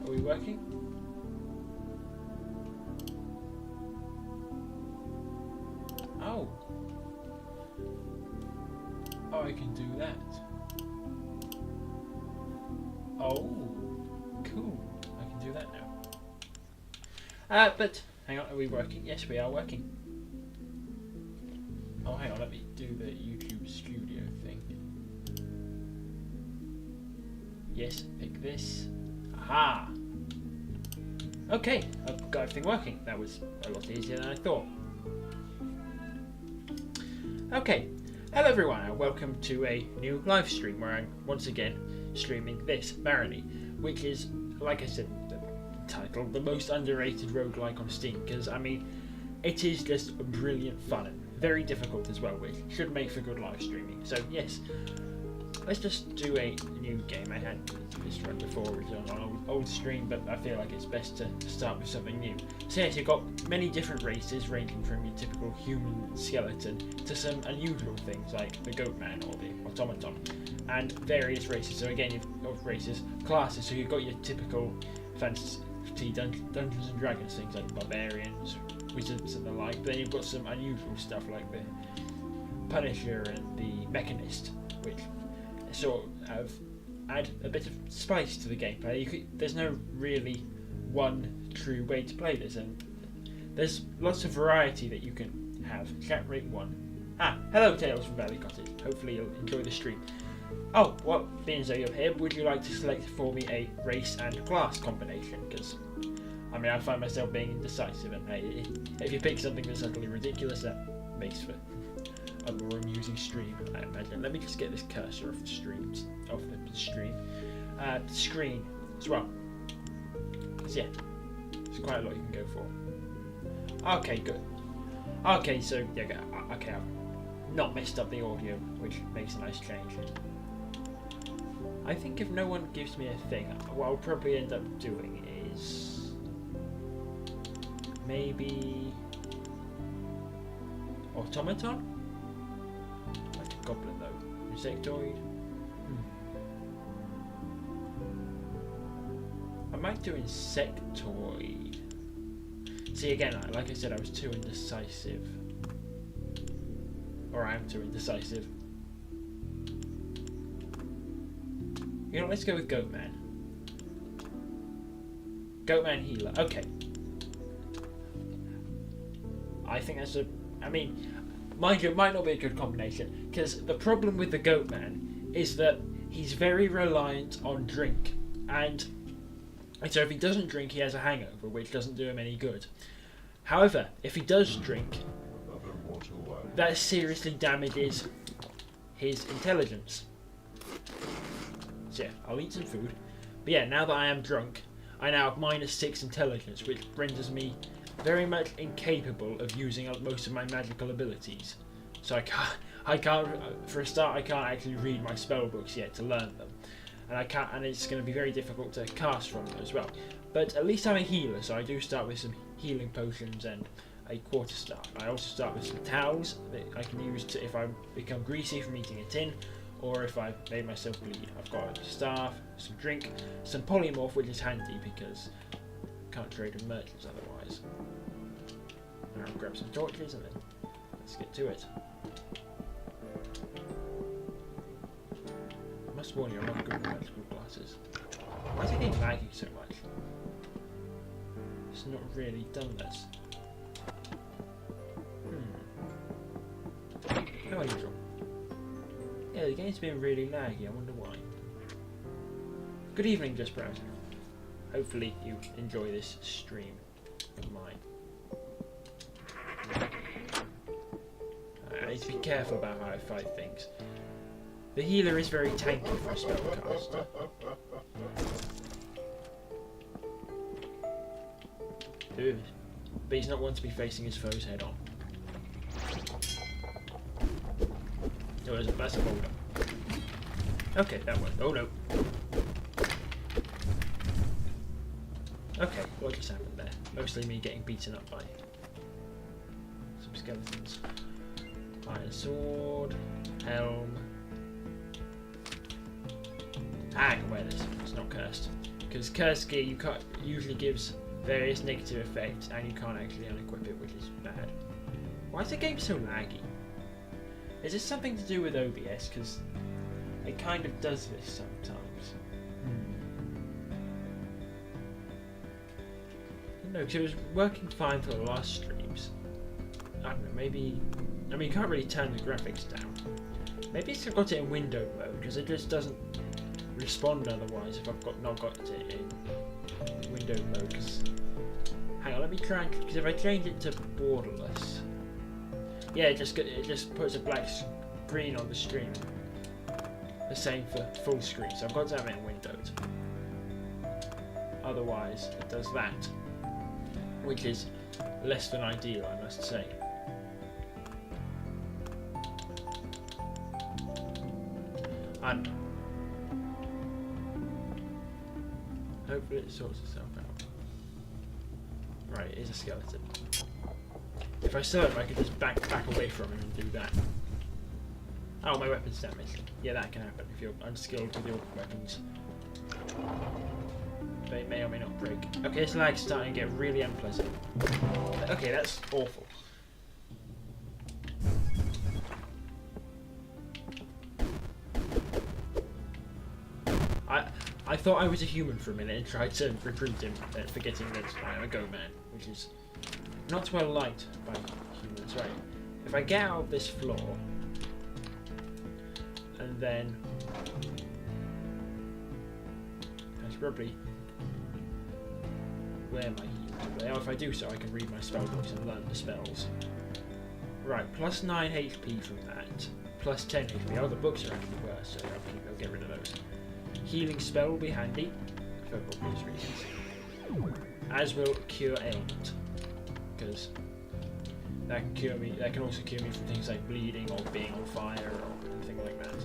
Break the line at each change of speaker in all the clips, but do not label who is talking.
Are we working? Oh. Oh, I can do that. Oh, cool. I can do that now. But, hang on, are we working? Yes, we are working. Oh, hang on, let me do the YouTube studio thing. Yes, pick this. Aha! Okay, I've got everything working. That was a lot easier than I thought. Okay, hello everyone and welcome to a new live stream where I'm once again streaming this, Barony, which is, like I said in the title, the most underrated roguelike on Steam, because, I mean, it is just brilliant fun and very difficult as well, which should make for good live streaming. So, yes, let's just do a new game. I had this run before, it was on an old stream, but I feel like it's best to start with something new. So yes, you've got many different races, ranging from your typical human skeleton to some unusual things like the goat man or the automaton, and various races. So again, you've got races, classes, so you've got your typical fantasy Dungeons and Dragons things like barbarians, wizards and the like, but then you've got some unusual stuff like the Punisher and the Mechanist, which sort of add a bit of spice to the gameplay. There's no really one true way to play this, and there's lots of variety that you can have. Chat rate 1. Hello Tales from Valley Cottage. Hopefully you'll enjoy the stream. Oh, well, being as though you're here, would you like to select for me a race and class combination? Because, I mean, I find myself being indecisive, and hey, if you pick something that's utterly ridiculous, that makes for a more amusing stream, I imagine. Let me just get this cursor off the screen as well. So yeah, there's quite a lot you can go for. Okay, good. Okay, so yeah, okay, I've not messed up the audio, which makes a nice change. I think if no one gives me a thing, what I'll probably end up doing is maybe automaton. Goblin though. Insectoid. I might do insectoid. See, again, like I said, I was too indecisive. Or I am too indecisive. You know, let's go with Goatman. Goatman healer. Okay. I think that's I mean, mind you, it might not be a good combination, because the problem with the Goatman is that he's very reliant on drink, and so if he doesn't drink, he has a hangover, which doesn't do him any good. However, if he does drink, that seriously damages his intelligence. So yeah, I'll eat some food. But yeah, now that I am drunk, I now have -6 intelligence, which renders me very much incapable of using most of my magical abilities. So I can't, for a start, I can't actually read my spell books yet to learn them. And it's going to be very difficult to cast from them as well. But at least I'm a healer, so I do start with some healing potions and a quarterstaff. I also start with some towels that I can use if I become greasy from eating a tin, or if I've made myself bleed. I've got a staff, some drink, some polymorph, which is handy because I can't trade with merchants otherwise. And I'll grab some torches and then let's get to it. I must warn you, I'm not good with magical glasses. Why is it getting laggy so much? It's not really done this. How unusual. Yeah, the game's been really laggy, I wonder why. Good evening, Just Browser. Hopefully you enjoy this stream of mine. I need to be careful about how I fight things. The healer is very tanky for a spellcaster. But he's not one to be facing his foes head on. Oh, that's a boulder. Okay, that one. Oh no. Okay, what just happened there? Mostly me getting beaten up by some skeletons. Iron sword, helm. I can wear this. It's not cursed. Because curse gear usually gives various negative effects, and you can't actually unequip it, which is bad. Why is the game so laggy? Is this something to do with OBS? Because it kind of does this sometimes. No, because it was working fine for the last streams. I don't know, maybe... I mean, you can't really turn the graphics down. Maybe it's got it in window mode, because it just doesn't respond otherwise if I've not got it in window mode. Cause, hang on, let me try and... Because if I change it to borderless... Yeah, it just puts a black screen on the stream. The same for full screen, so I've got to have it in Windows. Otherwise, it does that, which is less than ideal, I must say. And hopefully it sorts itself out. Right, it is a skeleton. If I saw him, I could just back away from him and do that. Oh, my weapon's damaged. Yeah, that can happen if you're unskilled with your weapons. They may or may not break. Okay, this lag's starting to get really unpleasant. Okay, that's awful. I thought I was a human for a minute and tried to recruit him, forgetting that I am a go man, which is not well liked by humans. Right, if I get out of this floor, and then I should probably wear my healing. If I do so, I can read my spell books and learn the spells. Right, plus 9 HP from that, plus 10 HP. Oh, the books are actually worse, so I'll get rid of those. Healing spell will be handy for obvious reasons, as will cure ailment, because that can cure me. That can also cure me from things like bleeding or being on fire or anything like that.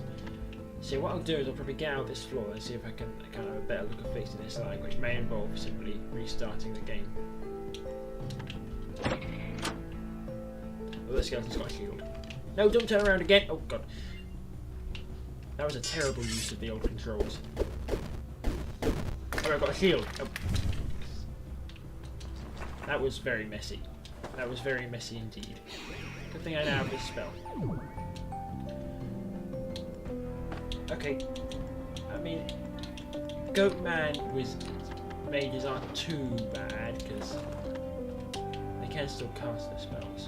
So what I'll do is I'll probably get out of this floor and see if I can kind of have a better look at fixing this lag, which may involve simply restarting the game. Oh, the skeleton's got a shield. No, don't turn around again! Oh god. That was a terrible use of the old controls. Oh, I've got a shield! Oh. That was very messy. That was very messy indeed. Good thing I now have this spell. Okay. I mean, Goatman with mages aren't too bad, because they can still cast their spells.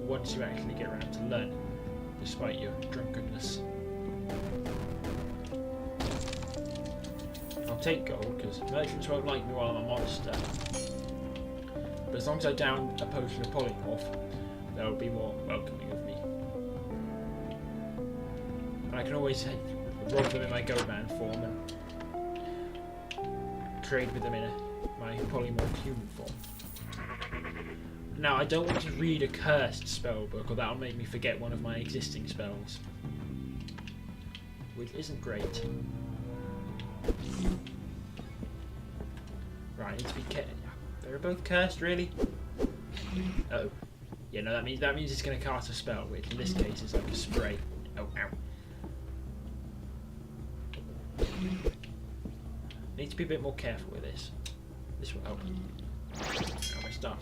Once you actually get around to learn, despite your drunkenness. I'll take gold, because merchants won't like me while I'm a monster. But as long as I down a potion of polymorph, they'll be more welcoming of me. And I can always rob them in my Goatman form and trade with them in my polymorph human form. Now, I don't want to read a cursed spellbook, or that'll make me forget one of my existing spells, which isn't great. Right, I need to be careful. They're both cursed, really? Oh, yeah, no, that means it's going to cast a spell, which in this case is like a spray. Oh, ow. Need to be a bit more careful with this. This will help. Oh, my staff.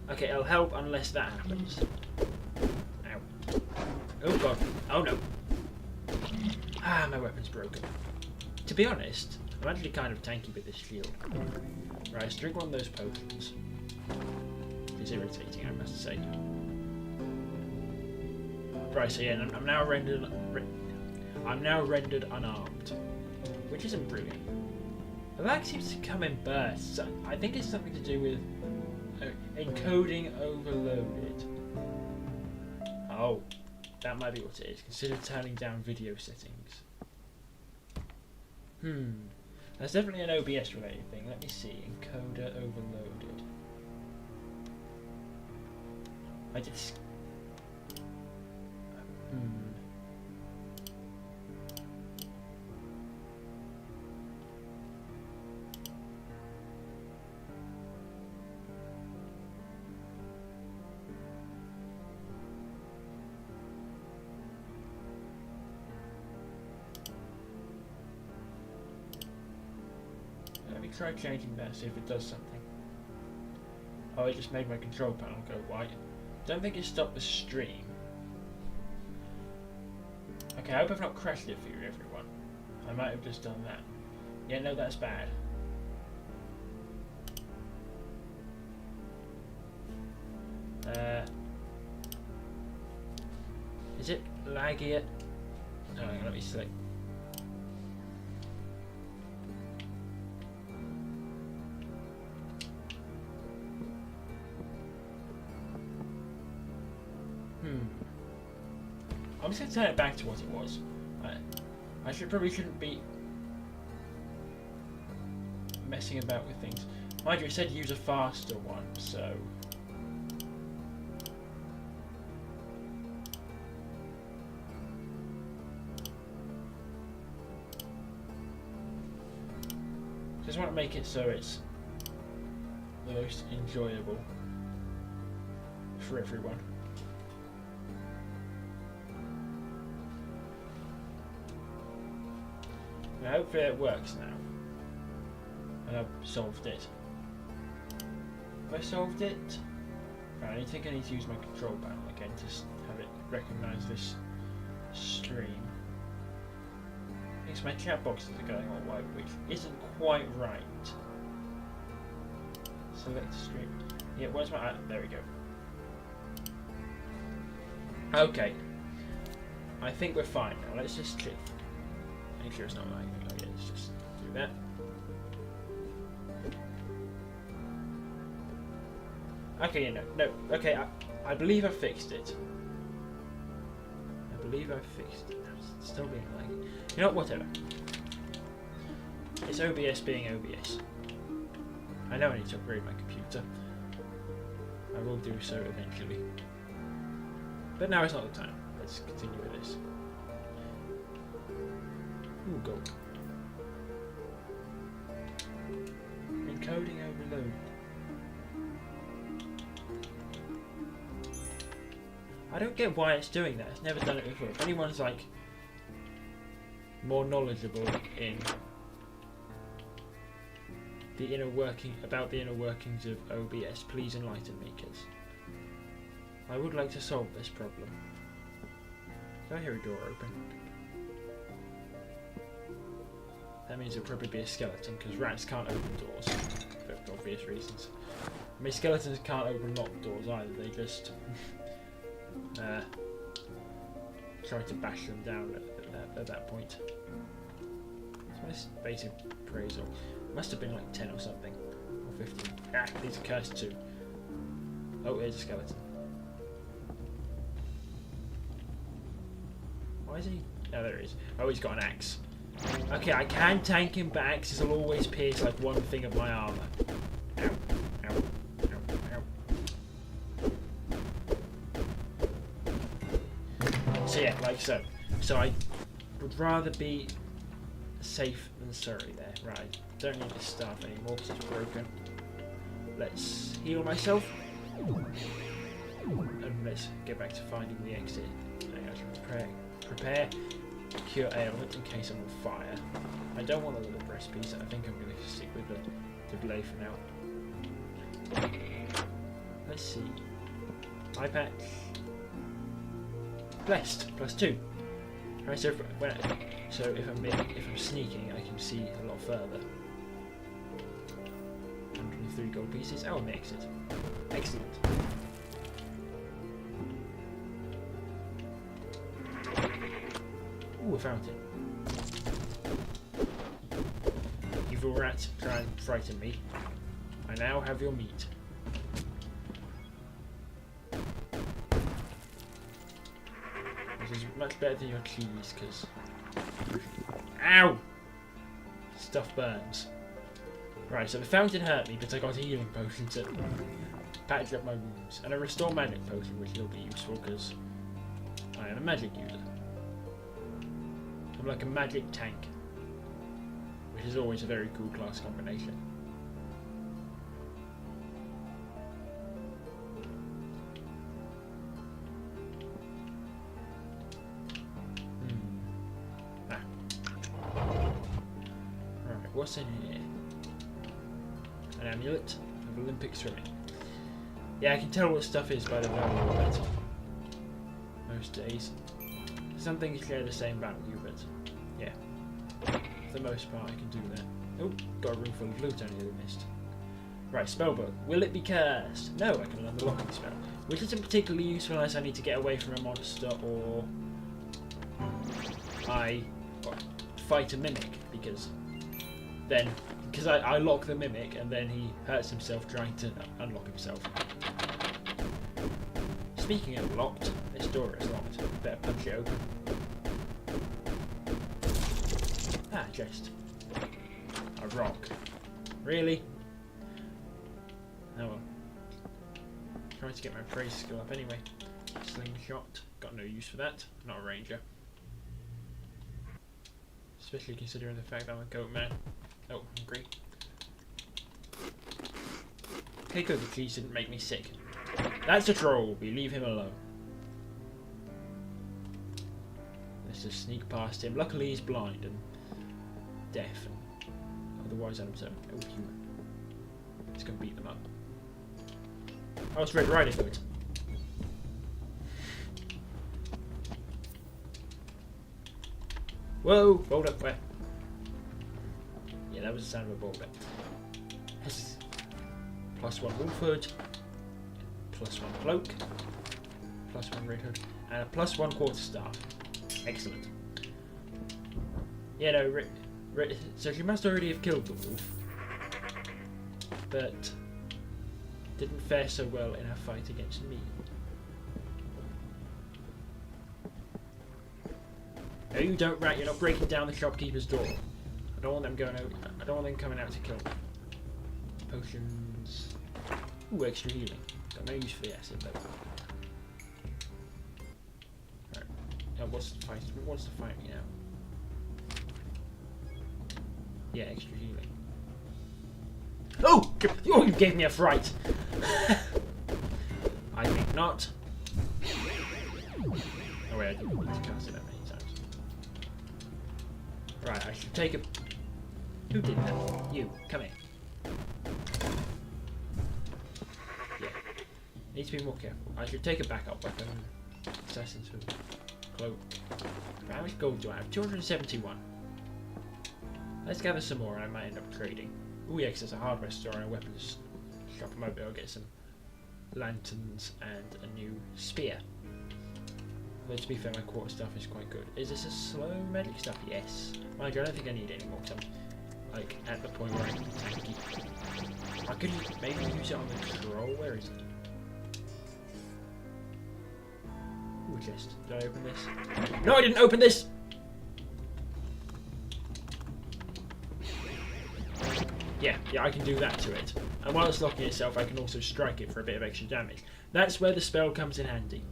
Okay, it'll help unless that happens. Ow. Oh god. Oh no. Ah, my weapon's broken. To be honest, I'm actually kind of tanky with this shield. Right, let's drink one of those potions. It's irritating, I must say. Right, so yeah, I'm now rendered unarmed, which isn't brilliant. The lag seems to come in bursts. I think it's something to do with encoding overloaded. Oh, that might be what it is. Consider turning down video settings. That's definitely an OBS related thing. Let me see. Encoder overloaded. I just... try changing that, see if it does something. Oh, it just made my control panel go white. Don't think it stopped the stream. Okay, I hope I've not crashed it for you, everyone. I might have just done that. Yeah, no, that's bad. Is it laggy yet? Oh, hang on, let me select. I'm just going to turn it back to what it was. I probably shouldn't be messing about with things. Mind you, it said use a faster one, so... Just want to make it so it's the most enjoyable for everyone. Now, hopefully it works now. And I've solved it. Have I solved it? Right, I think I need to use my control panel again to have it recognise this stream. I think my chat boxes are going all white, which isn't quite right. Select stream. Yeah, where's my... there we go. Okay. I think we're fine now. Let's just check. Make sure it's not lagging. Oh yeah, let's just do that. Okay, no. Okay, I believe I fixed it. I believe I fixed it. It's still being laggy. You know what? Whatever. It's OBS being OBS. I know I need to upgrade my computer. I will do so eventually. But now it's not the time. Let's continue with this. Ooh, gold. Encoding overload. I don't get why it's doing that. It's never done it before. If anyone's like more knowledgeable in the inner workings of OBS, please enlighten me, because I would like to solve this problem. Do I hear a door open? That means it'll probably be a skeleton, because rats can't open doors for obvious reasons. I mean, skeletons can't open locked doors either. They just try to bash them down at that point. So this basic appraisal must have been like 10 or something, or 15. Ah, these are cursed too. Oh, here's a skeleton. Why is he? Oh, there he is. Oh, he's got an axe. Okay, I can tank him, but axes will always pierce like one thing of my armour. Ow, ow, ow, ow. So yeah, like so. So I would rather be safe than sorry there. Right, don't need this staff anymore because it's broken. Let's heal myself. And let's get back to finding the exit. Prepare cure ailment in case I'm on fire. I don't want the little recipes. I think I'm going to stick with the delay for now. Let's see. Eye patch. Blessed. +2. Right, so if I'm sneaking, I can see a lot further. 103 gold pieces. Oh, and the exit. Excellent. Ooh, a fountain. Evil rat, try and frighten me. I now have your meat. This is much better than your cheese, because... Ow! Stuff burns. Right, so the fountain hurt me, but I got a healing potion to patch up my wounds. And a restore magic potion, which will be useful, because I am a magic user. I'm like a magic tank, which is always a very cool class combination. Right, what's in here? An amulet of Olympic swimming. Yeah, I can tell what stuff is by the value of it. Most days. Some things share the same value, but yeah. For the most part, I can do that. Oh, got a room full of loot only I missed. Right, spellbook. Will it be cursed? No, I can learn the locking spell. Which isn't particularly useful unless I need to get away from a monster or I fight a mimic, because I lock the mimic and then he hurts himself trying to unlock himself. Speaking of locked, this door is locked. Better punch it open. Ah, chest. A rock. Really? Oh well. Trying to get my praise skill up anyway. Slingshot. Got no use for that. Not a ranger. Especially considering the fact that I'm a goat man. Oh, hungry. Okay, good. The cheese didn't make me sick. That's a troll. We leave him alone. Let's just sneak past him. Luckily, he's blind and deaf, and otherwise unobserved. Oh, human. Let's go beat them up. Oh, it's Red Riding Hood. Whoa! Hold up, where? Yeah, that was the sound of a boulder. Yes. +1 wolf hood. +1 cloak. +1 red hood. And a +1 quarterstaff. Excellent. Yeah, no, so she must already have killed the wolf. But didn't fare so well in her fight against me. No, you don't, rat. You're not breaking down the shopkeeper's door. I don't want them going out. I don't want them coming out to kill me. Potions. Ooh, extra healing. Got no use for the acid though. Right. What's the fight? What's the fight me now? Yeah, extra healing. Oh! Oh, you gave me a fright. I think not. Oh wait, I didn't need to cast it that many times. Right, I should take a... Who did that? You, come here. Yeah. Need to be more careful. I should take a backup weapon. Assassin's Hood. Cloak. How much gold do I have? 271. Let's gather some more and I might end up trading. Oh yes, there's a hardware store and a weapons shop. Maybe I'll get some lanterns and a new spear. Though to be fair, my quarter stuff is quite good. Is this a slow medic stuff? Yes. Mind you, I don't think I need any more because I'm like at the point where I can tanky. I could maybe use it on the troll. Where is it? Ooh, chest. Did I open this? No, I didn't open this! Yeah, I can do that to it. And while it's locking itself, I can also strike it for a bit of extra damage. That's where the spell comes in handy.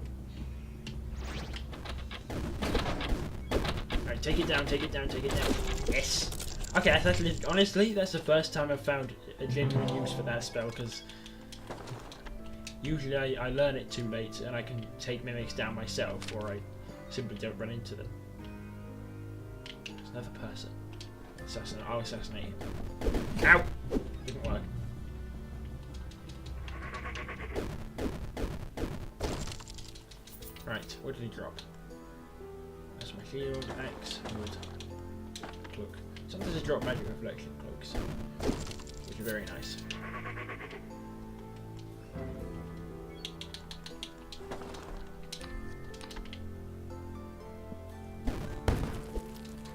Alright, take it down, take it down, take it down. Yes! Okay, that's actually, honestly, that's the first time I've found a genuine use for that spell, because usually I learn it too late and I can take mimics down myself, or I simply don't run into them. There's another person. I'll assassinate him. Ow! Didn't work. Right, what did he drop? That's my shield, axe, wood, cloak. Sometimes they drop magic reflection cloaks, which are very nice.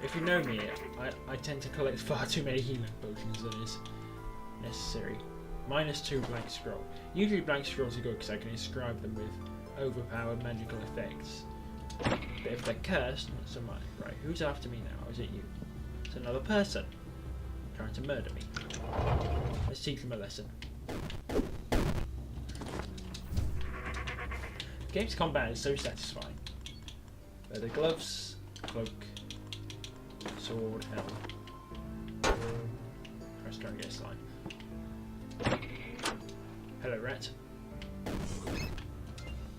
If you know me, I tend to collect far too many healing potions than is necessary. -2 blank scroll. Usually blank scrolls are good because I can inscribe them with overpowered magical effects. But if they're cursed, not so much. Right, who's after me now? Or is it you? It's another person trying to murder me. Let's teach them a lesson. Game's combat is so satisfying. The gloves, cloak, sword, helm. Let's try and get a slime. Hello, rat.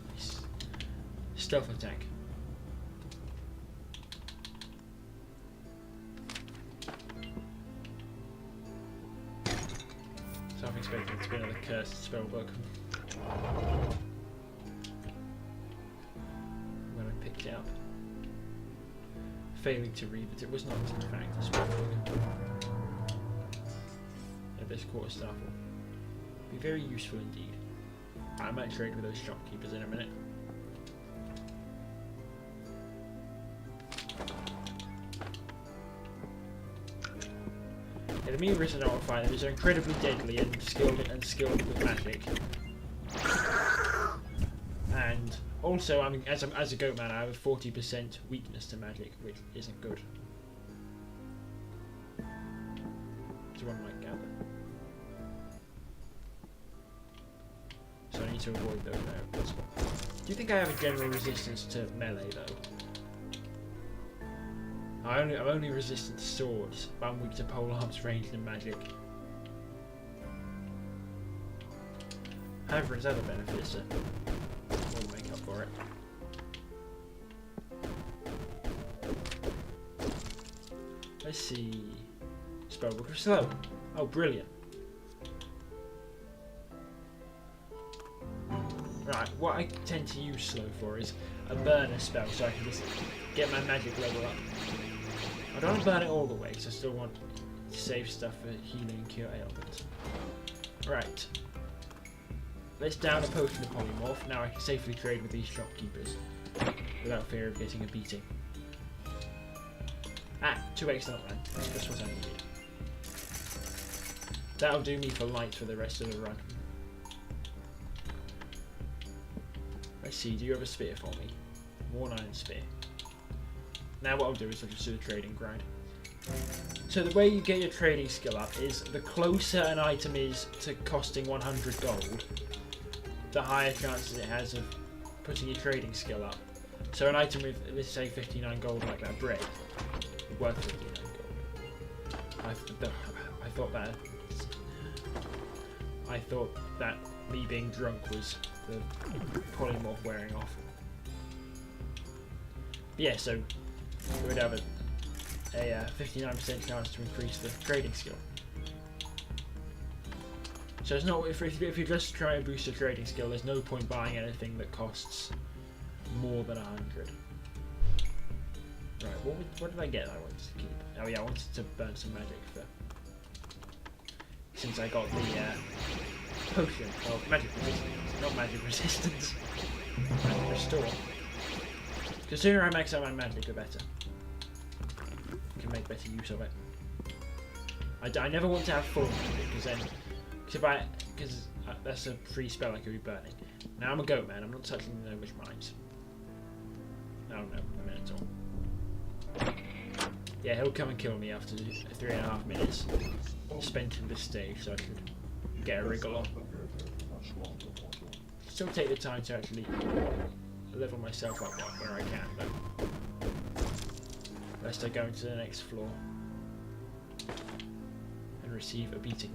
Nice. Stealth attack. expecting it to be another cursed spell book. When I picked it up. Failing to read that it was not in fact a spell book. Yeah, this quarterstaff will be very useful indeed. I might trade with those shopkeepers in a minute. Enemy risen fire enemies are incredibly deadly and skilled with magic. And also, as a goat man, I have a 40% weakness to magic, which isn't good. So one might gather. So I need to avoid those there if possible. Do you think I have a general resistance to melee though? I'm only resistant to swords, but I'm weak to polearms, ranged and magic. However, its other benefits will make up for it. Let's see. Spellbook of Slow. Oh, brilliant. Right, what I tend to use Slow for is a burner spell, so I can just get my magic level up. I don't want to burn it all the way, because I still want to save stuff for healing and cure ailments. Right. Let's down a potion of polymorph. Now I can safely trade with these shopkeepers without fear of getting a beating. Ah, 2 excellent land. That's what I needed. That'll do me for light for the rest of the run. Let's see, do you have a spear for me? Worn iron spear. Now what I'll do is I'll just do the trading grind. So the way you get your trading skill up is the closer an item is to costing 100 gold, the higher chances it has of putting your trading skill up. So an item with, let's say, 59 gold like that bread, worth 59 gold. I thought that me being drunk was the polymorph wearing off. But yeah, so we would have a 59% chance to increase the trading skill. So it's not, if you just try and boost your trading skill, there's no point buying anything that costs more than 100. Right, what did I get that I wanted to keep? Oh yeah, I wanted to burn some magic for, since I got the potion of magic resistance, not magic resistance, magic restore. The sooner I max out my magic, the better. I can make better use of it. I never want to have full magic, because then, because that's a free spell I could be burning. Now I'm a goat man, I'm not touching the gnomish mines. Oh no, a minute or. Yeah, he'll come and kill me after 3.5 minutes spent in this stage, so I should get a wriggle on. Still take the time to actually level myself up where I can, though. Lest I go into the next floor and receive a beating.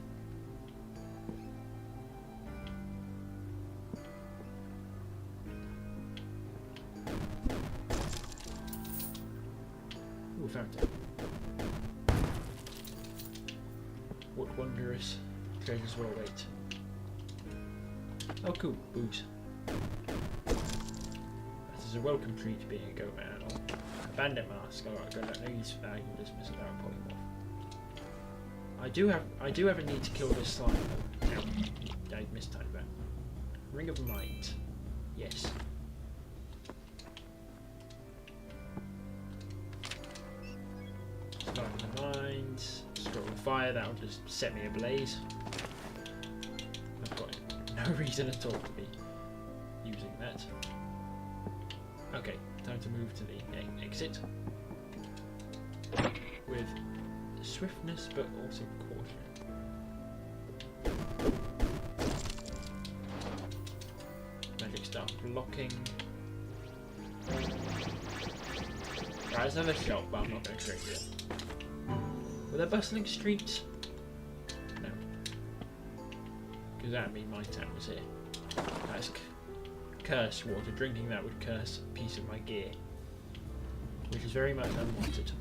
Ooh, found it. What wondrous treasures will await. Oh cool, booze. That is a welcome treat being a goat man. Oh, a bandit mask. Alright, good. I know he's can dismiss it out polymorph. I do have a need to kill this slime though. No, I mistyped that. Ring of Might. Yes. Slime in the mines. Scroll of fire, that'll just set me ablaze. I've got no reason at all to be using that. Okay, time to move to the exit. With swiftness, but also caution. Magic start blocking. Right, there's another shop, but I'm not going to trade it. Were there bustling streets? No. Because that would mean my town was here. That's curse water. Drinking that would curse a piece of my gear. Which is very much unwanted.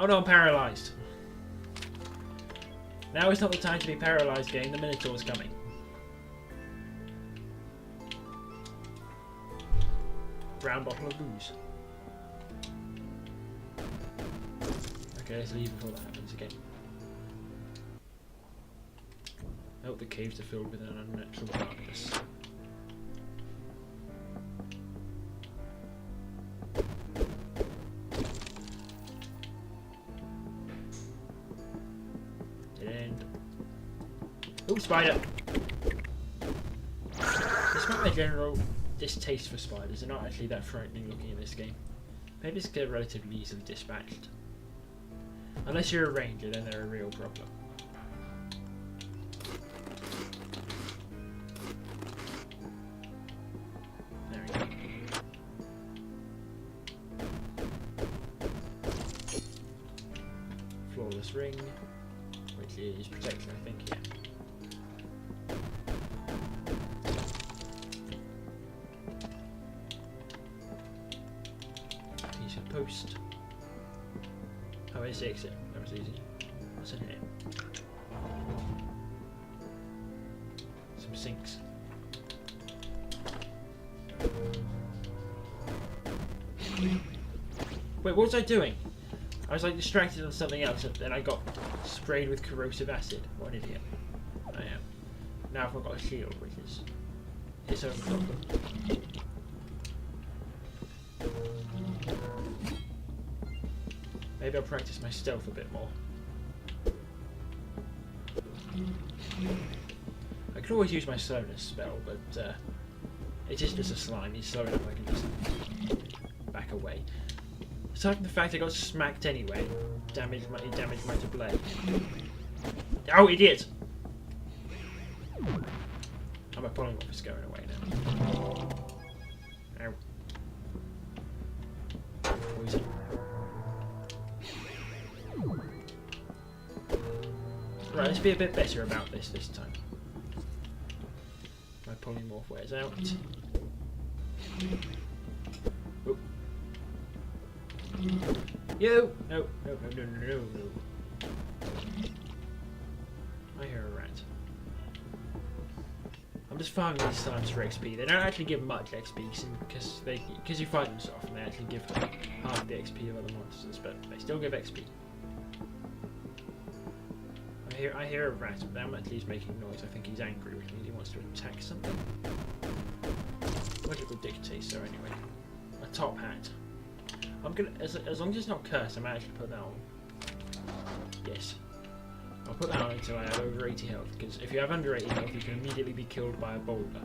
Oh no, I'm paralysed. Now is not the time to be paralysed, game. The Minotaur's coming. Brown bottle of booze. Okay, let's leave before that happens again. Oh, the caves are filled with an unnatural darkness. Oh, spider! Despite my general distaste for spiders, they're not actually that frightening looking in this game. Maybe it's get relatively easily dispatched. Unless you're a ranger, then they're a real problem. There we go. Flawless ring, which is protection, I think, yeah. Post. Oh, it's the exit. That was easy. What's in here? Some sinks. Wait, what was I doing? I was like distracted on something else and then I got sprayed with corrosive acid. What an idiot. I am. Now I've not got a shield, which is its own problem. Maybe I'll practice my stealth a bit more. I could always use my slowness spell, but it is just a slime. He's slow enough I can just back away. Aside from the fact I got smacked anyway, it damaged my blade. Oh, idiot! Oh, my polymorph is going away now. Ow. Poison. Right, let's be a bit better about this time. My polymorph wears out. Oh. Yo! No. I hear a rat. I'm just farming these slimes for XP. They don't actually give much XP because you fight them so often. They actually give half the XP of other monsters, but they still give XP. I hear a rat, but that much he's making noise. I think he's angry, which means he wants to attack something. Logical dictate, so anyway. A top hat. I'm gonna, as long as it's not cursed, I might actually put that on. Yes. I'll put that on until I have over 80 health, because if you have under 80 health, you can immediately be killed by a boulder.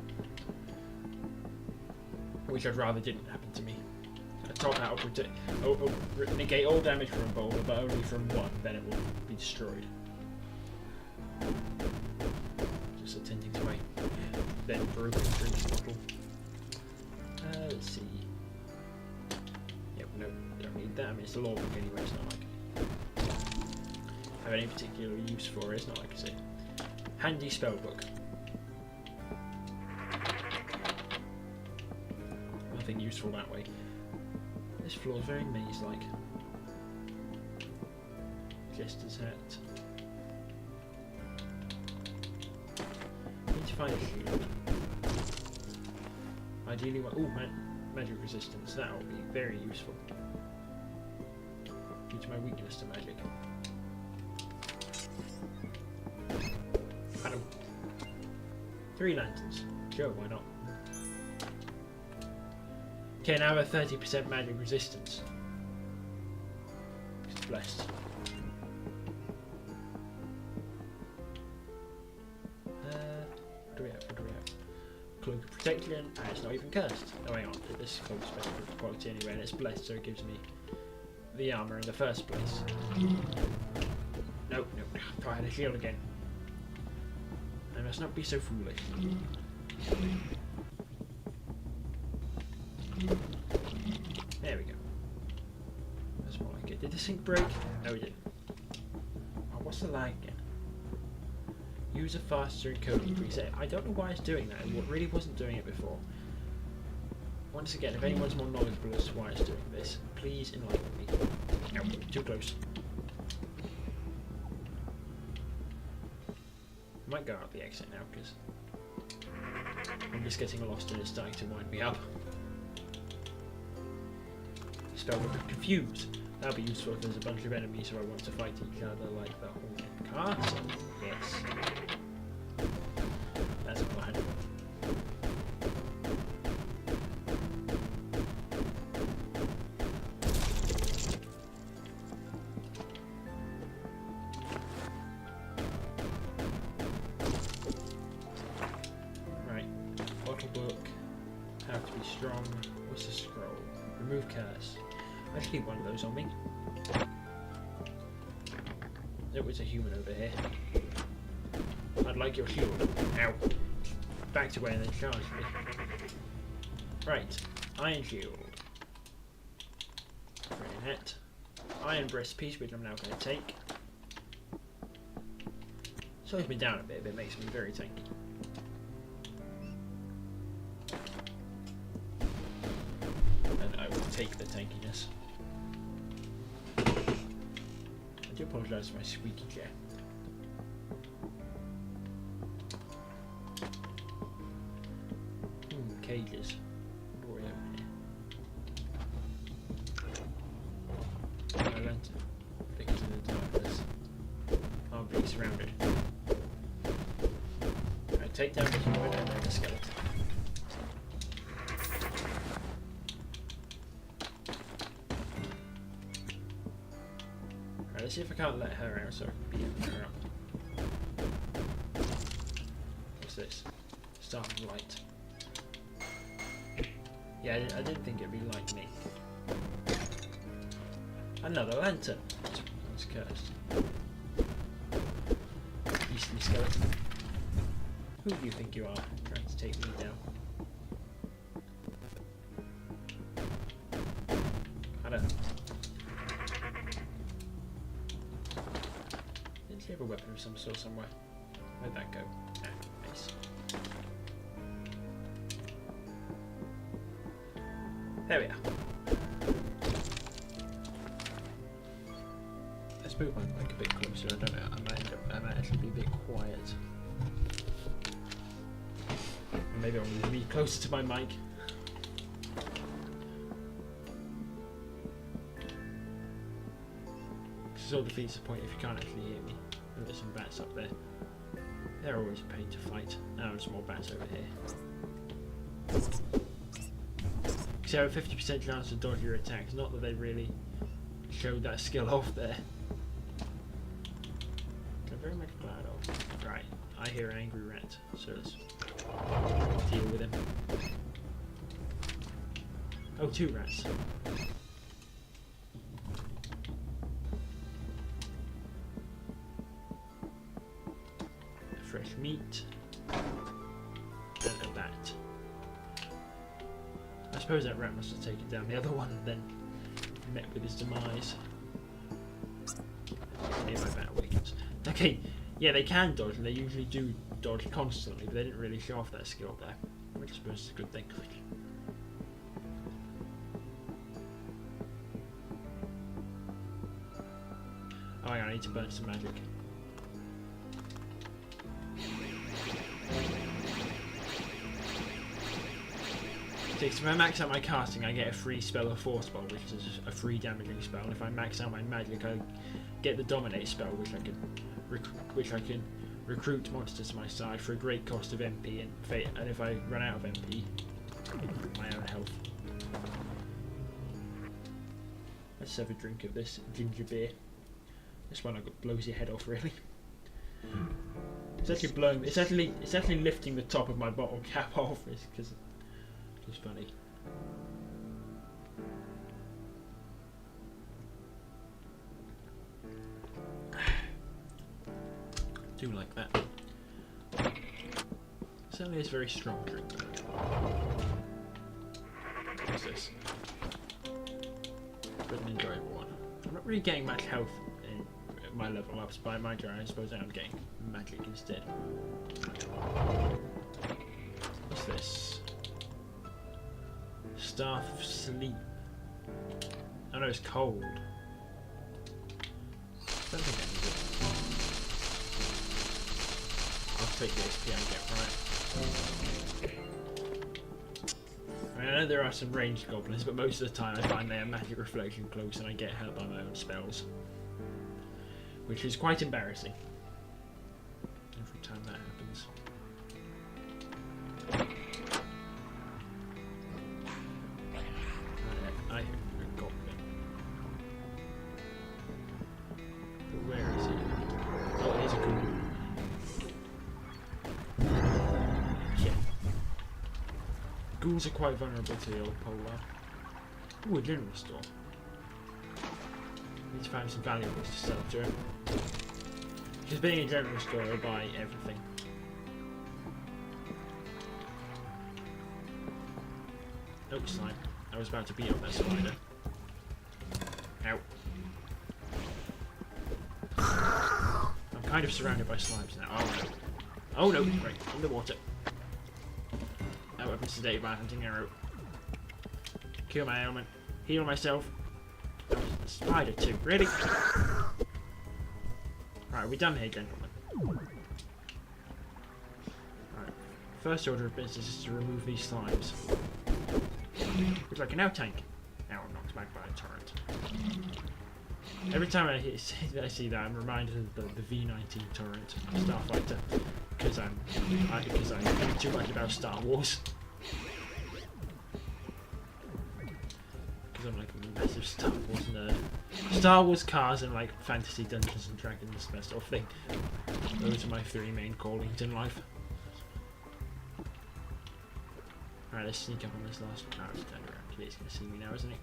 Which I'd rather didn't happen to me. A top hat will negate all damage from a boulder, but only from one, then it will be destroyed. Just attending to my then broken drinks bottle. Let's see. Yep, no, don't need that. I mean, it's a law book anyway, it's not like I have any particular use for it, it's not like I say. Handy spell book. Nothing useful that way. This floor is very maze-like. Jester's hat. Need to find a shield. Ideally, magic resistance. That will be very useful. Due to my weakness to magic. I don't. 3 lanterns. Sure, why not? Okay, now I have a 30% magic resistance. It's blessed. What do we have? Cloak of Protection, and it's not even cursed. Oh, hang on, this cloak is special quality anyway, and it's blessed, so it gives me the armour in the first place. Nope, I had a shield again. I must not be so foolish. There we go. That's more like it. Did the sink break? No, it didn't. Oh, what's the lag again? Use a faster encoding preset. I don't know why it's doing that. It really wasn't doing it before. Once again, if anyone's more knowledgeable as to why it's doing this, please enlighten me. No, too close. I might go out the exit now because I'm just getting lost and it's starting to wind me up. Spell Book of Confuse. That'll be useful if there's a bunch of enemies who I want to fight each other like the Haunted Castle. Yes. That's a plan. Strong. What's the scroll? Remove curse. I should keep one of those on me. There was a human over here. I'd like your shield. Ow. Backed away and then charged me. Right. Iron shield. Bayonet. Iron breastpiece, which I'm now going to take. Slows me down a bit, but it makes me very tanky. Take the tankiness. I do apologise for my squeaky chair. Cages. What are we over here? I learned because in the darkness I'm being surrounded. I take down the humanoid and then the skeleton. Let's see if I can't let her out so I can beat her up. What's this? Staff of Light. Yeah, I didn't think it'd be like me. Another lantern. That's cursed. Beastly skeleton. Who do you think you are, trying to take me down? I don't know. Did you have a weapon of some sort somewhere? Where'd that go? Ah, nice. There we are. Let's move my mic a bit closer. I don't know. I might actually be a bit quiet. Or maybe I want to be closer to my mic. This all defeats the point if you can't actually hear me. And there's some bats up there. They're always a pain to fight. Now there's more bats over here. So a 50% chance to dodge your attacks. Not that they really showed that skill off there. They're very much glad of. Right, I hear an angry rat, so let's deal with him. Oh, 2 rats. Fresh meat and a bat. I suppose that rat must have taken down the other one and then met with his demise. Near my bat awakens. Okay, yeah, they can dodge and they usually do dodge constantly, but they didn't really show off their skill there, which I suppose is a good thing. Oh, hang on, I need to burn some magic. So if I max out my casting, I get a free spell of Force Spell, which is a free damaging spell. And if I max out my magic, I get the Dominate spell, which I can recruit monsters to my side for a great cost of MP and fate. And if I run out of MP, my own health. Let's have a drink of this ginger beer. This one blows your head off, really. It's actually blowing. It's actually lifting the top of my bottle cap off, because. It's funny. Do like that. Certainly is a very strong drink. What's this? But an enjoyable one. I'm not really getting much health in my level ups, but I suppose I'm getting magic instead. What's this? Staff of Sleep. I know it's cold. Don't think I need it. I'll take this PM get right. I mean, I know there are some ranged goblins, but most of the time I find they are magic reflection cloaks and I get hurt by my own spells. Which is quite embarrassing. Every time that happens. I hear a goblin. But where is he? Oh, here's a ghoul. Yeah. Ghouls are quite vulnerable to the old polar. Ooh, a general store. Need to find some valuables to sell to him. Because being a general store, I'll buy everything. Oh, slime. I was about to beat up that spider. Ow. I'm kind of surrounded by slimes now. Oh no. Oh no, right, in the water. That weapon's sedated by a hunting arrow. Kill my ailment. Heal myself. Oh, a spider too, really? Right, we're done here, gentlemen. Right. First order of business is to remove these slimes. Looks like an out tank. Now I'm knocked back by a torrent. Every time I see that, I'm reminded of the V19 torrent Starfighter, because I know too much about Star Wars. Because I'm like a massive Star Wars nerd. Star Wars, cars, and like fantasy Dungeons and Dragons, that sort of thing. Those are my three main callings in life. Alright, let's sneak up on this last one. Now it's turned around. He's going to see me now, isn't he?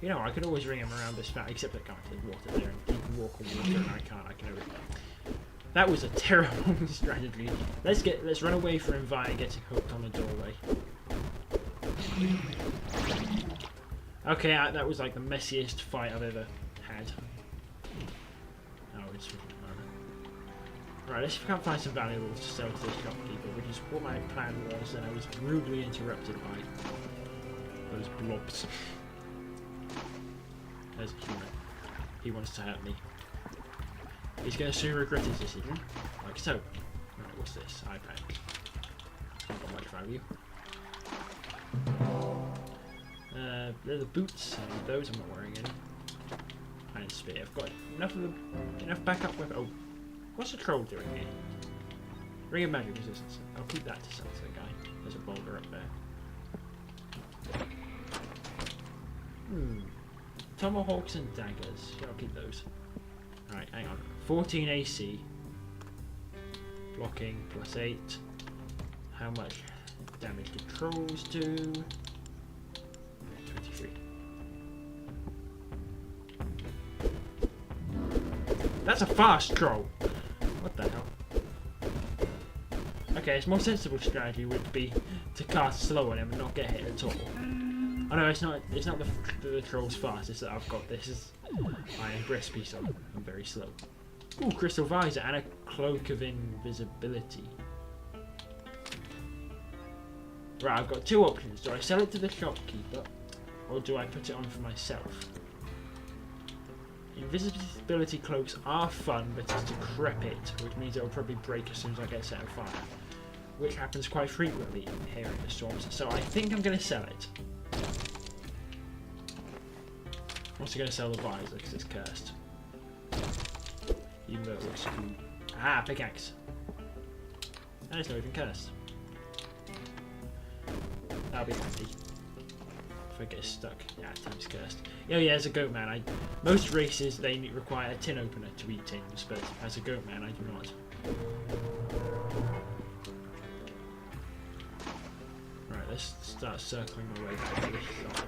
You know, I could always ring him around this fat, except I can't. There's water there, and he can walk on water, and I can't. I can only... That was a terrible strategy. Let's run away from via getting hooked on the doorway. Okay, that was like the messiest fight I've ever had. Oh, it's right. Let's see if we can find some valuables to sell to this shopkeeper, which is what my plan was, and I was rudely interrupted by those blobs. There's a human. He wants to hurt me. He's going to soon regret his decision. Like so. Right, what's this? iPad. Not got much value. Leather boots. I need those. I'm not wearing any. Iron spear. I've got enough backup with. Oh, what's the troll doing here? Ring of magic resistance. I'll keep that to sell to the guy. There's a boulder up there. Tomahawks and daggers. Yeah, I'll keep those. Alright, hang on. 14 AC. Blocking +8. How much damage do trolls do? 23. That's a fast troll! What the hell? Okay, its more sensible strategy would be to cast slow on him and not get hit at all. Oh no, it's not the troll's fast, it's that I've got this iron breastpiece, so I'm very slow. Ooh, crystal visor and a cloak of invisibility. Right, I've got two options. Do I sell it to the shopkeeper, or do I put it on for myself? Invisibility cloaks are fun, but it's decrepit, which means it'll probably break as soon as I get set on fire, which happens quite frequently here in the storms, so I think I'm going to sell it. I'm also going to sell the visor because it's cursed. Even though it looks cool. Ah, pickaxe! And it's not even cursed. That'll be handy. If I get stuck. Yeah, time's cursed. Oh yeah, as a goat man, most races they require a tin opener to eat tins, but as a goat man I do not. Right, let's start circling my way back to this shop.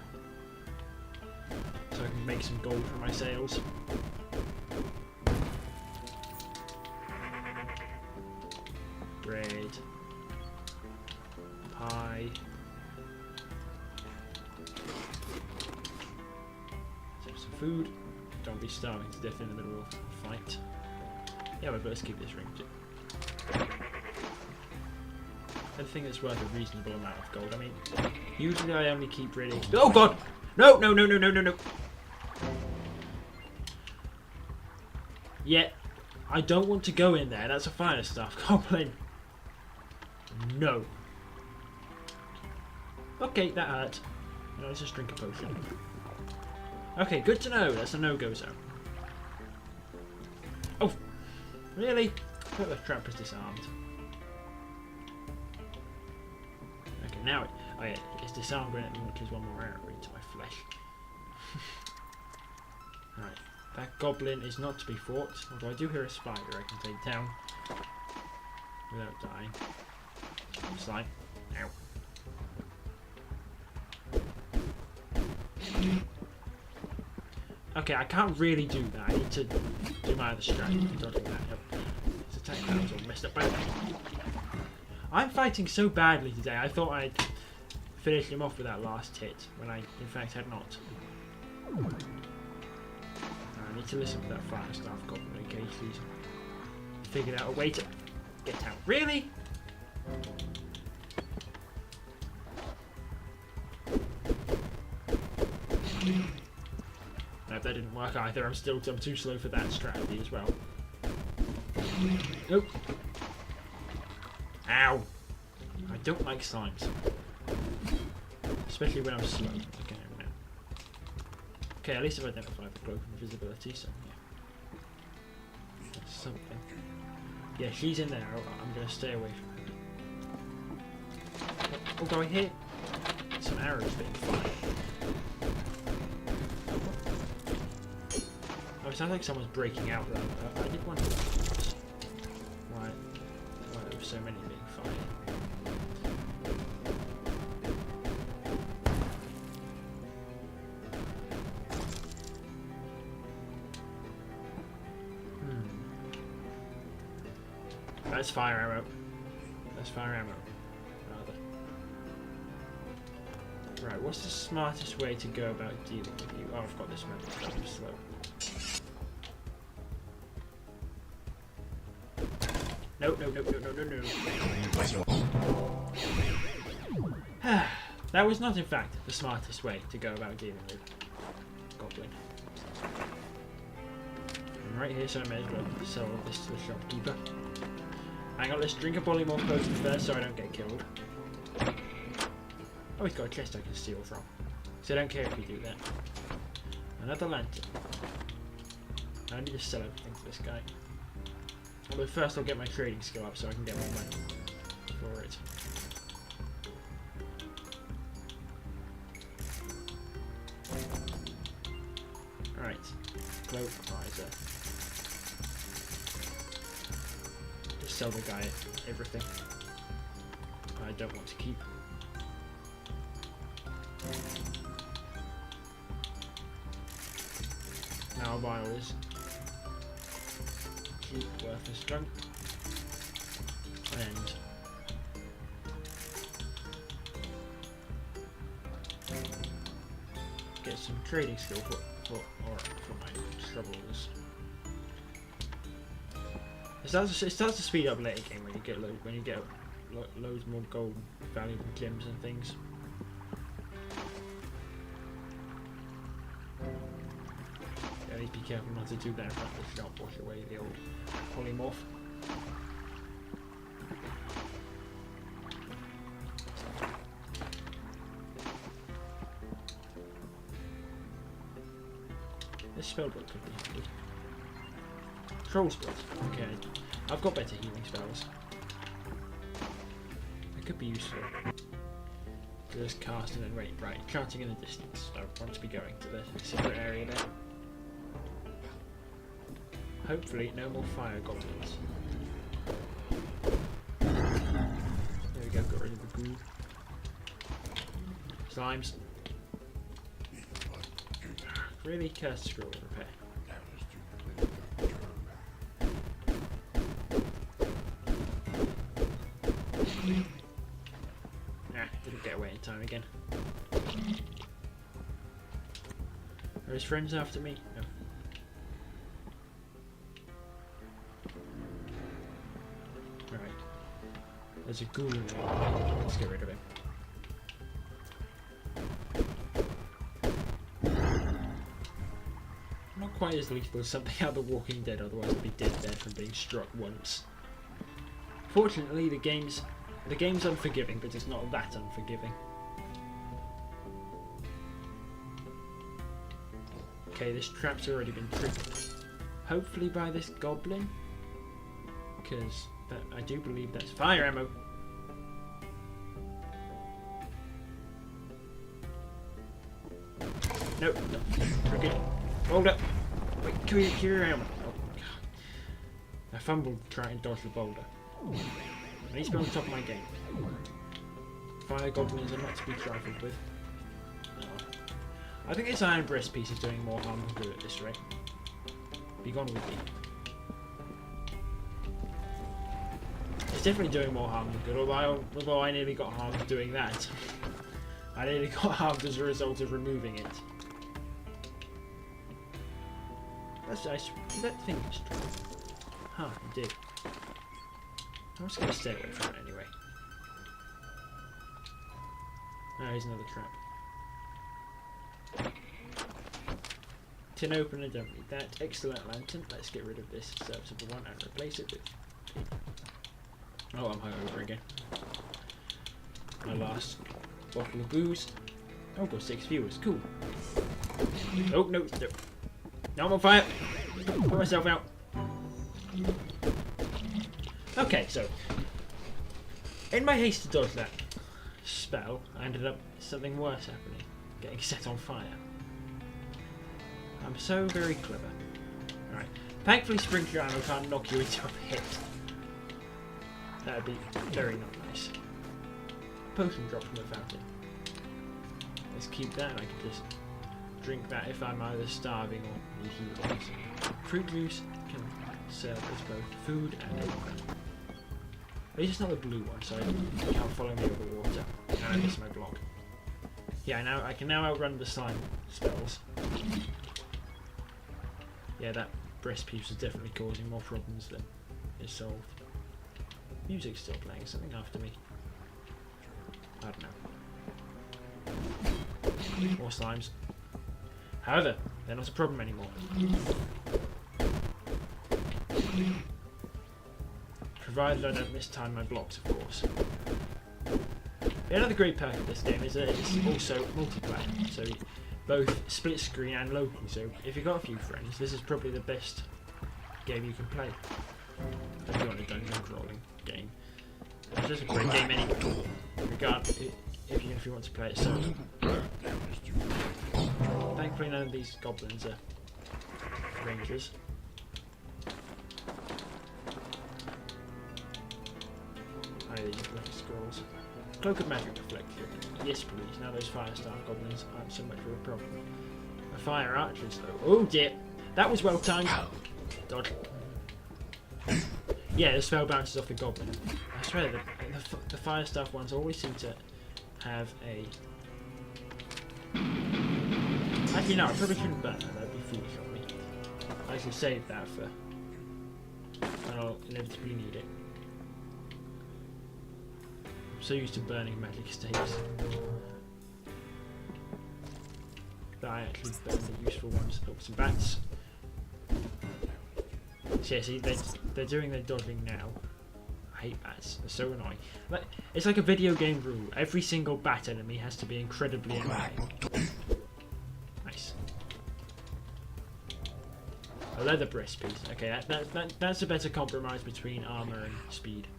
So I can make some gold from my sales. Bread. Pie. Some food. Don't be starving to death in the middle of a fight. Yeah, but let's keep this ring too. I think it's worth a reasonable amount of gold. I mean, usually I only keep really... Oh god! No, no, no, no, no, no, no! Yeah, I don't want to go in there. That's a fire stuff. Goblin. No. Okay, that hurt. No, let's just drink a potion. Okay, good to know. That's a no-go zone. Oh, really? I thought the trap was disarmed. Okay, now oh yeah, it's disarmed when it launches one more arrow into my flesh. Right, that goblin is not to be fought. Although I do hear a spider I can take down without dying. Slime. Ow. Okay, I can't really do that. I need to do my other strategy. Don't do that. Yep. This attack that was all messed up. I'm fighting so badly today. I thought I'd finish him off with that last hit when I, in fact, had not. I need to listen to that fire staff goblin in case he's figured out a way to get out. Really? No, that didn't work either. I'm too slow for that strategy as well. Nope. Ow! I don't like slimes. Especially when I'm slow. Okay, now. Okay, at least I've identified the cloak of invisibility, so yeah. That's something. Yeah, she's in there. I'm going to stay away from her. Although I hear some arrows being fired. Oh, it sounds like someone's breaking out though. I did wonder why there were so many being fired. That's fire arrow. That's fire ammo. Rather. Right, what's the smartest way to go about dealing with you? Oh, I've got this method. I'm slow. No. That was not, in fact, the smartest way to go about dealing with Goblin. I'm right here, so I may as well sell this to the shopkeeper. Hang on, let's drink a polymorph potion first so I don't get killed. Oh, he's got a chest I can steal from. So I don't care if we do that. Another lantern. I need to sell everything to this guy. Although first I'll get my trading skill up so I can get more money for it. Alright, cloak visor. Just sell the guy everything I don't want to keep. Now I'll buy all this. Keep worthless junk. And get some trading skill for my troubles. It starts to speed up later game when you get loads more gold, valuable gems and things. Yeah, need to be careful not to do that in front of the shop. Wash away the old polymorph. This spellbook could be handy. Troll's blood. Okay, I've got better healing spells. It could be useful. Just cast and then wait. Right, chanting in the distance. I want to be going to the secret area there. Hopefully, no more fire goblins. There we go. Got rid of the goo. Slimes. Really, cursed scroll repair. Nah, didn't get away in time again. Are his friends after me? No. Alright. There's a ghoul in there. Let's get rid of him. Not quite as lethal as something out of The Walking Dead, otherwise I'd be dead from being struck once. Fortunately, the game's The game's unforgiving, but it's not that unforgiving. Okay, this trap's already been triggered. Hopefully by this goblin, because I do believe that's fire ammo. No, we're good. Hold up. Wait, come here, your helmet. Oh god. I fumbled trying to dodge the boulder. I need to be on the top of my game. Fire goblins are not to be trifled with. Oh. I think this iron breast piece is doing more harm than good at this rate. Be gone with me. It's definitely doing more harm than good, although I nearly got harmed doing that. I nearly got harmed as a result of removing it. That's nice. That thing is true. Huh, it did. I'm just going to stay away from it anyway. Oh, here's another trap. Tin opener, don't need that. Excellent lantern. Let's get rid of this serviceable one and replace it with... Oh, I'm hungover again. My last bottle of booze. Oh, got 6 viewers. Cool. Oh, no. Now I'm on fire. Put myself out. Okay, so in my haste to dodge that spell, I ended up something worse happening. Getting set on fire. I'm so very clever. Alright. Thankfully sprinkler ammo can't knock you into a pit. That would be very not nice. Potion drop from the fountain. Let's keep that. I can just drink that if I'm either starving or need healing. Fruit juice can serve as both food and a weapon. At least it's not the blue one, so it can't follow me over water. And I miss my block. Yeah, I can now outrun the slime spells. Yeah, that breast piece is definitely causing more problems than is solved. Music's still playing, something after me. I don't know. More slimes. However, they're not a problem anymore. Provided I don't mistime my blocks, of course. Another great perk of this game is that it's also multiplayer, so both split screen and locally, so if you've got a few friends, this is probably the best game you can play. If you want a dungeon crawling game. It's just a great game anyway, regardless if you want to play it solo. Thankfully none of these goblins are rangers. These lucky scrolls. Cloak of Magic Reflector. Yes please, now those fire staff goblins aren't so much of a problem. The fire archers though. Oh dear! That was well timed. Dodge. Yeah, the spell bounces off the goblin. I swear the fire staff ones always seem to have a... Actually no, I probably shouldn't burn that, that'd be foolish of me. I should save that for when I'll inevitably need it. So used to burning magic staves that I actually burn the useful ones. Oh, some bats. So yeah, see, they're doing their dodging now. I hate bats. They're so annoying. Like, it's like a video game rule. Every single bat enemy has to be incredibly annoying. Nice. A leather breast piece. Okay, that's a better compromise between armor and speed.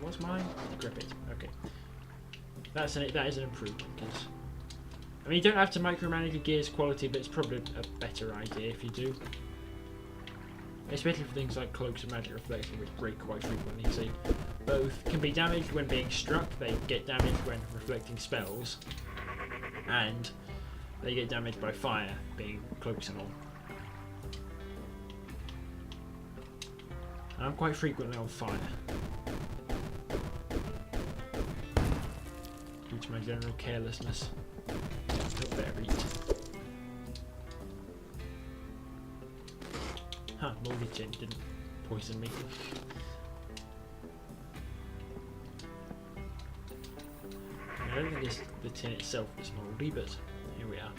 What's mine? Grip it. Okay. That is an improvement. Because I mean, you don't have to micromanage your gear's quality, but it's probably a better idea if you do. Especially for things like cloaks and magic reflection, which break quite frequently. So both can be damaged when being struck. They get damaged when reflecting spells, and they get damaged by fire, being cloaks and all. I'm quite frequently on fire due to my general carelessness. I better eat. Huh, moldy tin didn't poison me. I don't think the tin itself is moldy, but here we are.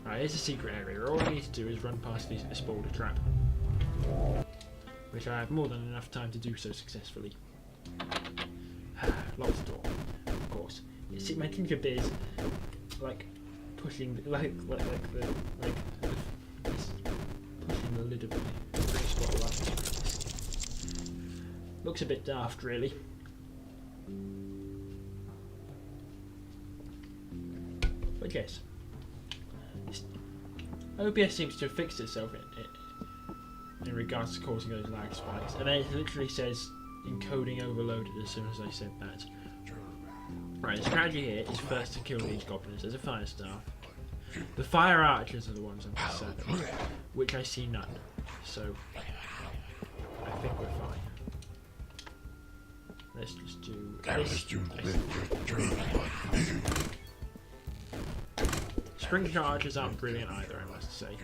Alright, here's a secret area. All I need to do is run past this boulder trap. which I have more than enough time to do so successfully. Locked the door, of course. You see, my ginger beer's like pushing, pushing the lid of my drink bottle up. Looks a bit daft, really. But yes, OBS seems to have fixed itself in regards to causing those lag spikes, and then it literally says encoding overloaded as soon as I said that. Right, the strategy here is first to kill these goblins. There's a fire staff. The fire archers are the ones I'm concerned about, which I see none, so I think we're fine. Let's just do this. Spring charges aren't brilliant either, I must say.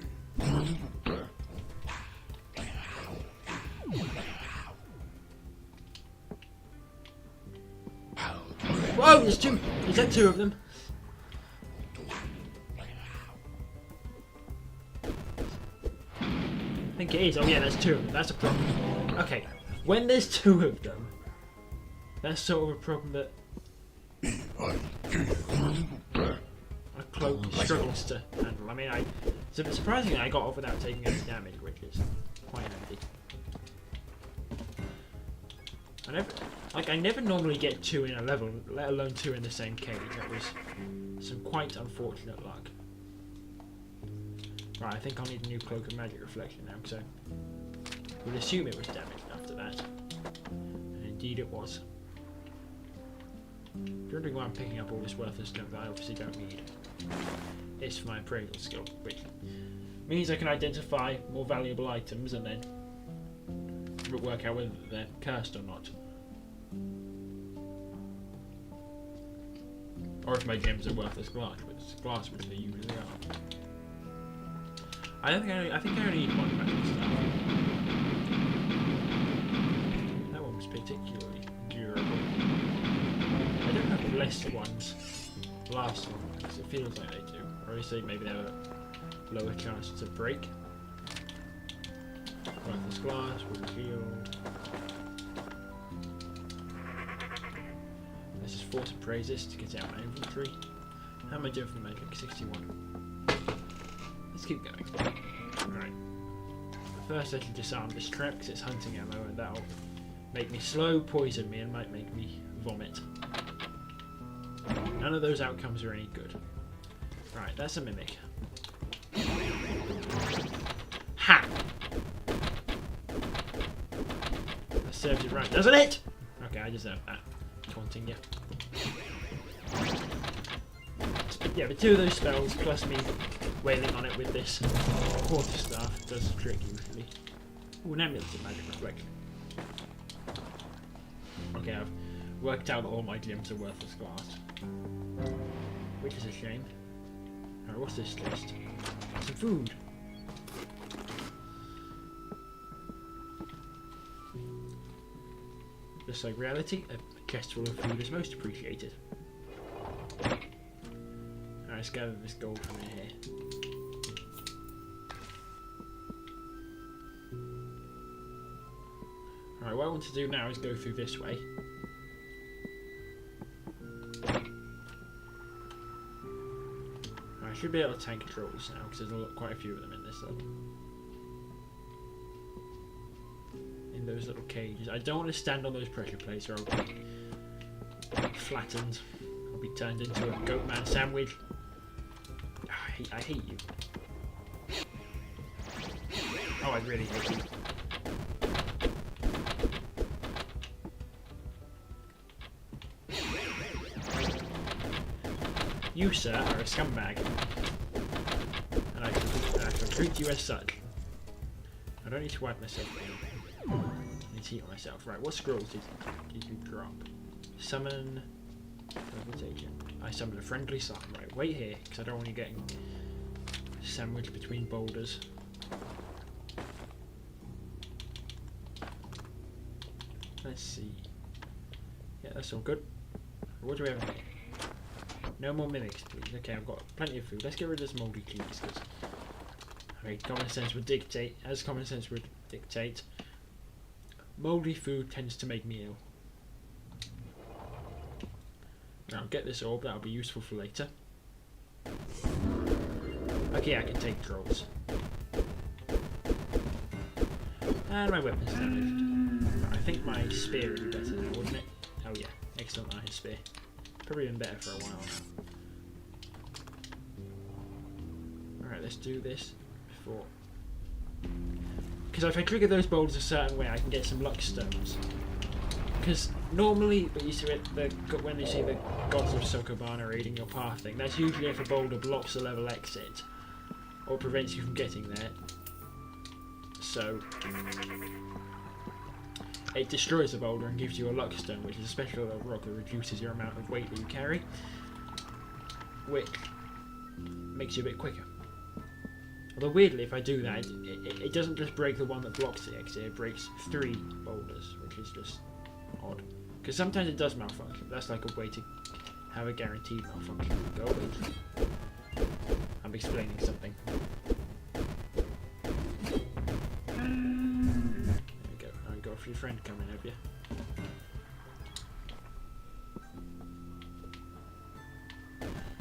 Whoa, there's two! Is that two of them? I think it is. Oh yeah, there's two of them. That's a problem. Okay, when there's two of them, that's sort of a problem that a cloak struggles to handle. I mean, surprisingly, I got off without taking any damage, which is quite handy. I never normally get two in a level, let alone two in the same cage. That was some quite unfortunate luck. Right, I think I'll need a new cloak of magic reflection now, because I would assume it was damaged after that. And indeed it was. You're wondering why I'm picking up all this worthless junk that I obviously don't need. It's for my appraisal skill, which means I can identify more valuable items and then work out whether they're cursed or not. Or if my gems are worthless glass, which they usually are. I think I only need one magic staff. That one was particularly durable. I don't have blessed ones. Last one, because it feels like they do. Or at least maybe they have a lower chance to break. Worthless glass, wooden shield. Let's just force and praise this to get out my inventory. How am I doing for the magic? 61. Let's keep going. Alright. First I should disarm this trap because it's hunting ammo and that'll make me slow, poison me and might make me vomit. None of those outcomes are any good. Right, that's a mimic. Ha! That serves it right, doesn't it? Okay, I deserve that. Taunting you. Yeah, but two of those spells plus me wailing on it with this quarterstaff does the trick usually. Ooh, an amulet of magic reflection. Okay, I've worked out that all my gems are worthless glass. Which is a shame. Alright, what's this list? Some food. Just like reality, a chest full of food is most appreciated. Alright, let's gather this gold from in here. Alright, what I want to do now is go through this way. I should be able to tank trolls now because there's quite a few of them in this level. In those little cages. I don't want to stand on those pressure plates or I'll be flattened. I'll be turned into a goatman sandwich. I hate you. Oh, I really hate you. You, sir, are a scumbag, and I shall treat you as such. I don't need to wipe myself down. I need to heal myself. Right, what scrolls did you drop? Summon... I summoned a friendly slime. Right, wait here, because I don't want you getting sandwiched between boulders. Let's see. Yeah, that's all good. What do we have in here? No more mimics, please. Okay, I've got plenty of food. Let's get rid of this mouldy cheese, because common sense would dictate, Mouldy food tends to make me ill. Now get this orb, that'll be useful for later. Okay, I can take trolls. And my weapon's damaged. I think my spear would be better now, wouldn't it? Oh yeah, excellent iron spear. Probably been better for a while now. Alright, let's do this before. Because if I trigger those boulders a certain way, I can get some luck stones. Because normally, but you see it, when you see the gods of Sokobana raiding your pathing, that's usually if a boulder blocks a level exit or prevents you from getting there. So it destroys the boulder and gives you a luck stone, which is a special little rock that reduces your amount of weight that you carry, which makes you a bit quicker. Although weirdly, if I do that, it doesn't just break the one that blocks the exit, it breaks 3 boulders, which is just odd. Because sometimes it does malfunction. That's like a way to have a guaranteed malfunction. Go away. I'm explaining something. There we go. Now you got a few friends coming, have you?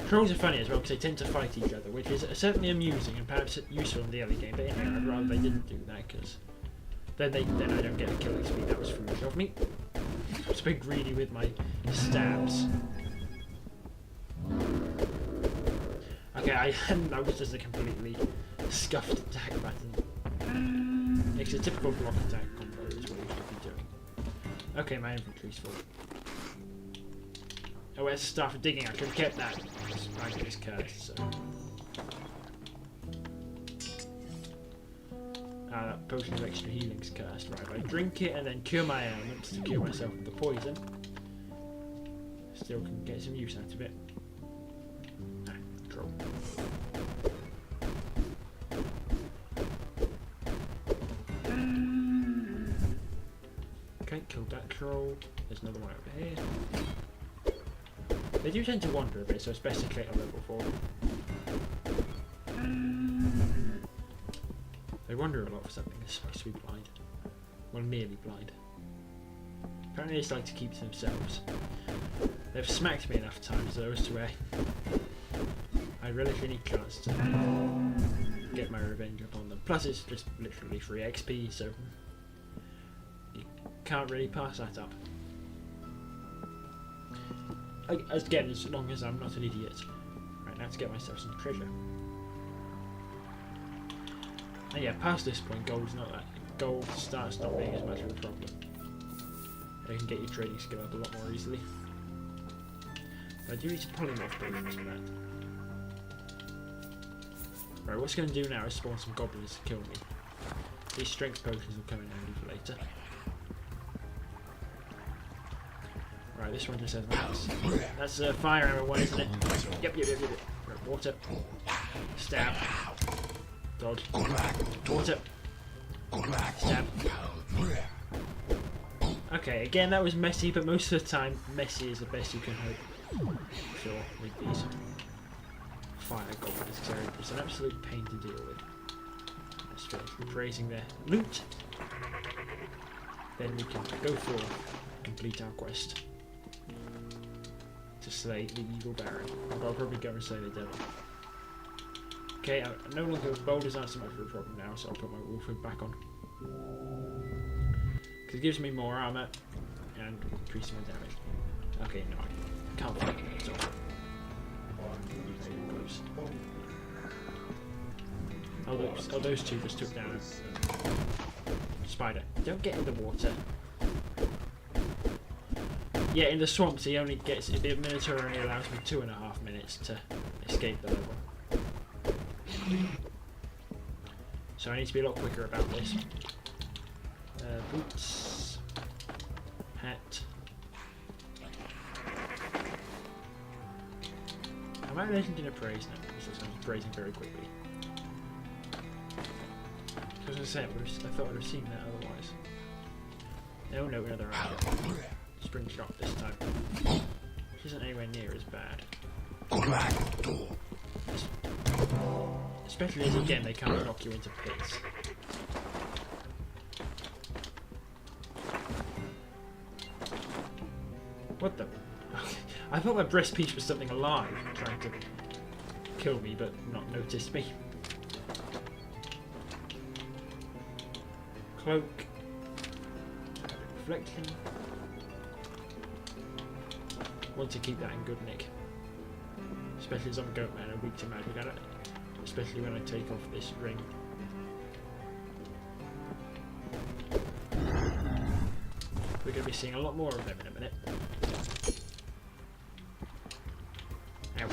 Trolls are funny as well because they tend to fight each other, which is certainly amusing and perhaps useful in the early game. But in here, I'd rather they didn't do that because then I don't get a kill XP. That was foolish of me. I was a bit greedy with my stabs. Okay, I hadn't noticed as a completely scuffed attack pattern. It's a typical block attack combo is what you should be doing. Okay, my inventory's full. Oh, where's the staff of digging? I could have kept that. I think it's cursed, so. That potion of extra healing's cursed. Right, if I drink it and then cure my ailments to cure myself of the poison, still can get some use out of it. Nah, troll. Okay, killed that troll. There's another one over here. They do tend to wander a bit, so it's best to click on level 4. They wander a lot for something that's supposed to be blind. Well, nearly blind. Apparently they just like to keep to themselves. They've smacked me enough times though as to where I really need a chance to get my revenge upon them. Plus it's just literally free XP, so you can't really pass that up. Again, as long as I'm not an idiot. Right, now to get myself some treasure. And yeah, past this point, gold starts not being as much of a problem. You can get your trading skill up a lot more easily. But I do need to polymorph potions for that. Right, what's going to do now is spawn some goblins to kill me. These strength potions will come in handy for later. Right, this one just says max. That's a fire arrow one, isn't it? Yep. Right, water. Stab. Dodge. Water. Stab. Okay, again that was messy, but most of the time messy is the best you can hope. Sure, with these fire goblins, because they're just an absolute pain to deal with. Let's finish reappraising their loot. Then we can go forward and complete our quest to slay the evil Baron. I'll probably go and slay the devil. Okay, no longer boulders aren't so much of a problem now, so I'll put my wolf hood back on. Because it gives me more armour and increases my damage. Okay, no, I can't fight it, so close. Oh, those two just took down a spider. Don't get in the water. Yeah, in the swamps he only gets, the Minotaur only allows me 2.5 minutes to escape the level. So I need to be a lot quicker about this. Boots. Hat. Am I legend in a praise now? Because I'm praising very quickly. I was going to say, I thought I'd have seen that otherwise. No, another arrow. Spring shot this time. Which isn't anywhere near as bad. Especially as again they can't knock you into pits. What the? I thought my breast piece was something alive, trying to kill me, but not notice me. Cloak. Reflection. Want to keep that in good nick. Especially as I'm a goat man and weak to magic. Especially when I take off this ring. We're going to be seeing a lot more of them in a minute. Ow.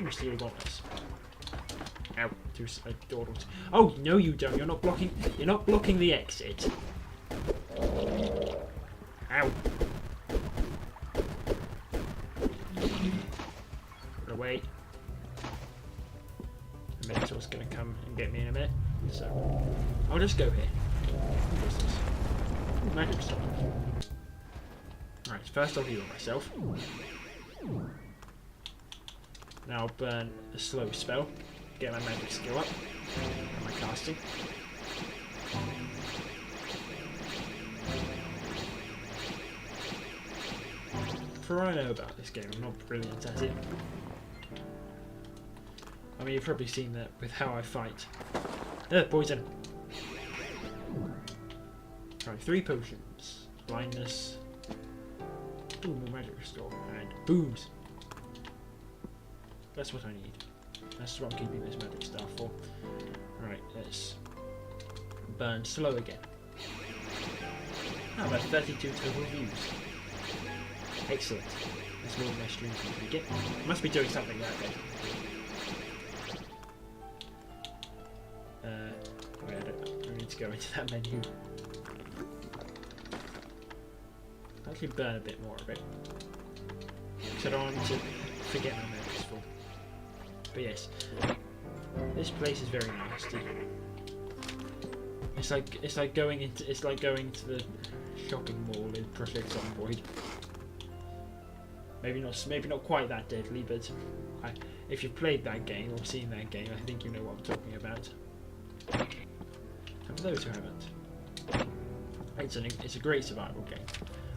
You still want this. Ow. Oh no, you don't. You're not blocking. You're not blocking the exit. Ow. Run away. The Minotaur's going to come and get me in a minute. So I'll just go here. What's this? Ooh, magic stuff. Alright, first I'll heal myself. Now I'll burn a slow spell. Get my magic skill up. And my casting. For all I know about this game, I'm not brilliant at it. I mean, you've probably seen that with how I fight. Poison! Right, 3 potions. Blindness. Ooh, more magic restore. And booms! That's what I need. That's what I'm keeping this magic staff for. Right, let's burn slow again. Oh, about 32 total views. Excellent. That's more than my stream usually get. I must be doing something right then. Wait, I don't need to go into that menu. I'll actually burn a bit more of it. Because I don't want to forget my memories full. But yes, this place is very nasty. It's like going into the shopping mall in Project Zomboid. Maybe not quite that deadly, but if you've played that game or seen that game, I think you know what I'm talking about. And for those who haven't, it's a great survival game.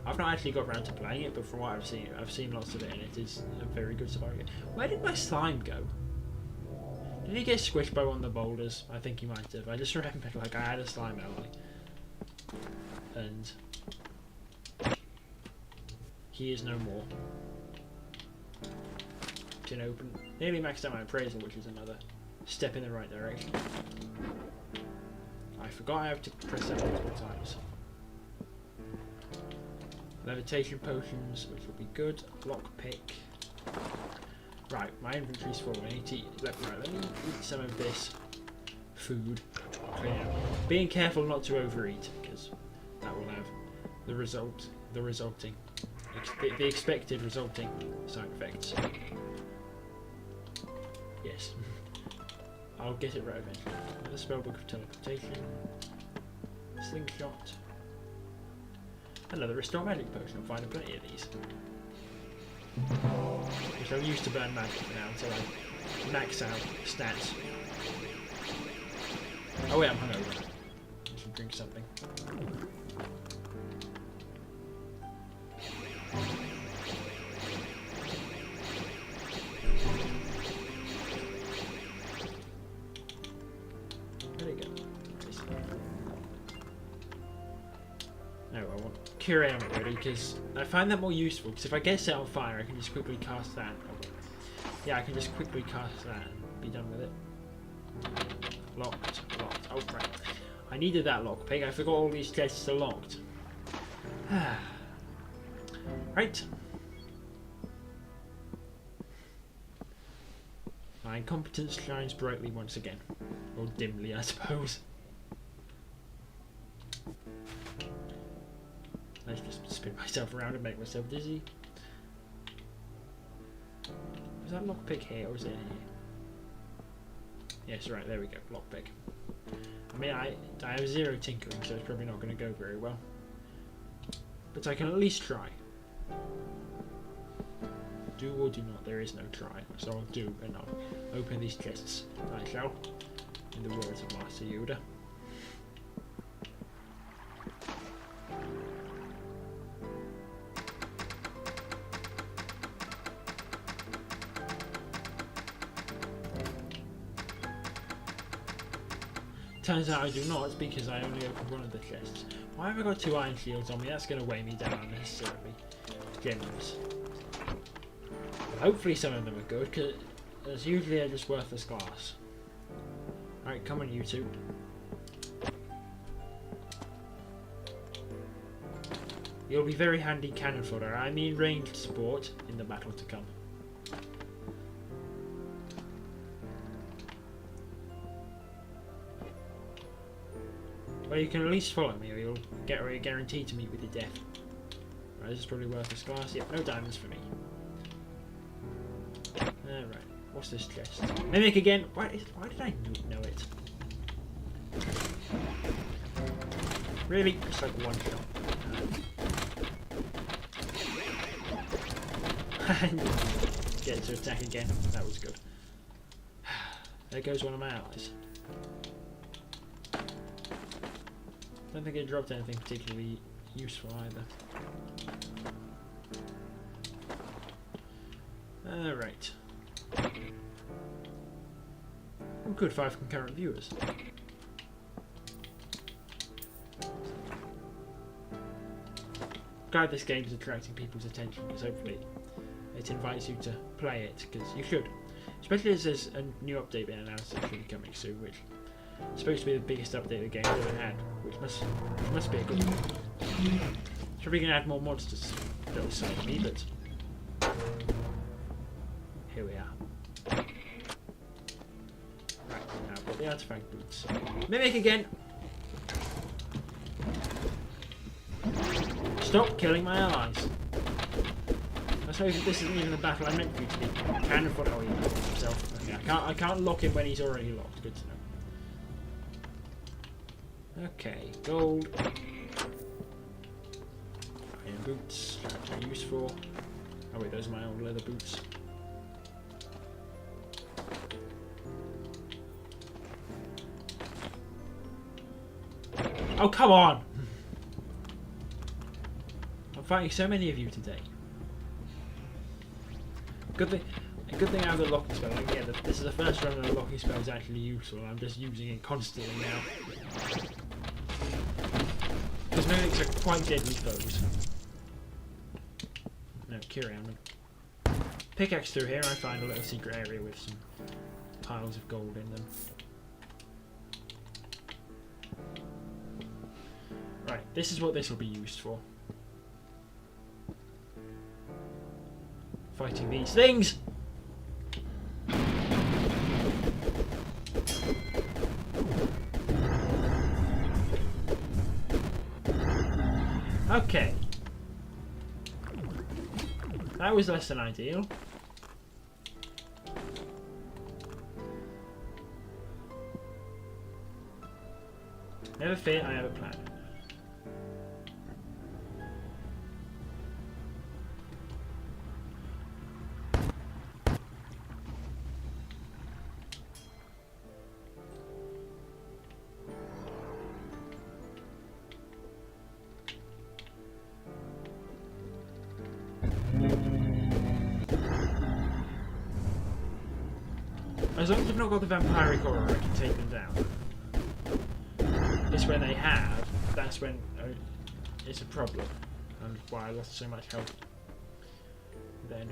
I've not actually got around to playing it, but from what I've seen lots of it, and it is a very good survival game. Where did my slime go? Did he get squished by one of the boulders? I think he might have. I just remembered like I had a slime ally, and he is no more. Can open. Nearly maxed out my appraisal, which is another step in the right direction. I forgot I have to press that multiple times. Levitation potions, which will be good. Lockpick. Right, my inventory's full. I need to eat. Let me eat some of this food. Being careful not to overeat, because that will have the expected resulting side effects. Yes. I'll get it right eventually. Another spellbook of teleportation. Slingshot. Another restore magic potion. I'm finding plenty of these. Which I'll use to burn magic for now until I max out stats. Oh wait, I'm hungover. I should drink something. There we go. No, I want cure ailment ready because I find that more useful. Because if I get set on fire, I can just quickly cast that. Yeah, I can just quickly cast that and be done with it. Locked. Oh crap! I needed that lockpick. I forgot all these chests are locked. Right. My incompetence shines brightly once again, or dimly, I suppose. Let's just spin myself around and make myself dizzy. Is that lockpick here or is it in here? Yes, right, there we go, lockpick. I mean, I have 0 tinkering, so it's probably not going to go very well. But I can at least try. Do or do not, there is no try. So I'll do, and I'll open these chests. I shall, in the words of Master Yoda. Turns out I do not because I only opened one of the chests. Why have I got 2 iron shields on me? That's going to weigh me down unnecessarily. Gems. But hopefully some of them are good, because usually they're just worthless glass. Alright, come on you two. You'll be very handy cannon fodder. I mean ranged support in the battle to come. Well, you can at least follow me or you'll get guaranteed to meet with your death. Right, this is probably worthless glass. Yep, no diamonds for me. Alright, what's this chest? Mimic again. Why did I know it? Really? It's like one shot. Get to attack again. That was good. There goes one of my allies. Don't think it dropped anything particularly useful either. Alright. Oh good, 5 concurrent viewers. Glad this game is attracting people's attention because hopefully it invites you to play it, because you should. Especially as there's a new update being announced that should be coming soon, which is supposed to be the biggest update the game's ever had, which must be a good one. It's probably going to add more monsters, that'll save me, but here we are. Right, now I've got the artifact boots. Mimic again! Stop killing my allies! I suppose this isn't even the battle I meant for you to be. Cannon fodder. Oh, he locked himself. Okay, I can't lock him when he's already locked. Good to know. Okay, gold. Iron boots. That's very useful. Oh wait, those are my old leather boots. Oh come on! I'm fighting so many of you today. Good thing I have the locking spell. Like, yeah, this is the first run where the locking spell is actually useful. I'm just using it constantly now. Because mimics are quite deadly foes. No, Kyrian. Pickaxe through here, I find a little secret area with some piles of gold in them. Right, this is what this will be used for. Fighting these things! Okay. That was less than ideal. Never fear, I have a plan. As long as I've not got the vampiric aura, I can take them down. It's when they have, that's when it's a problem. And why I lost so much health then.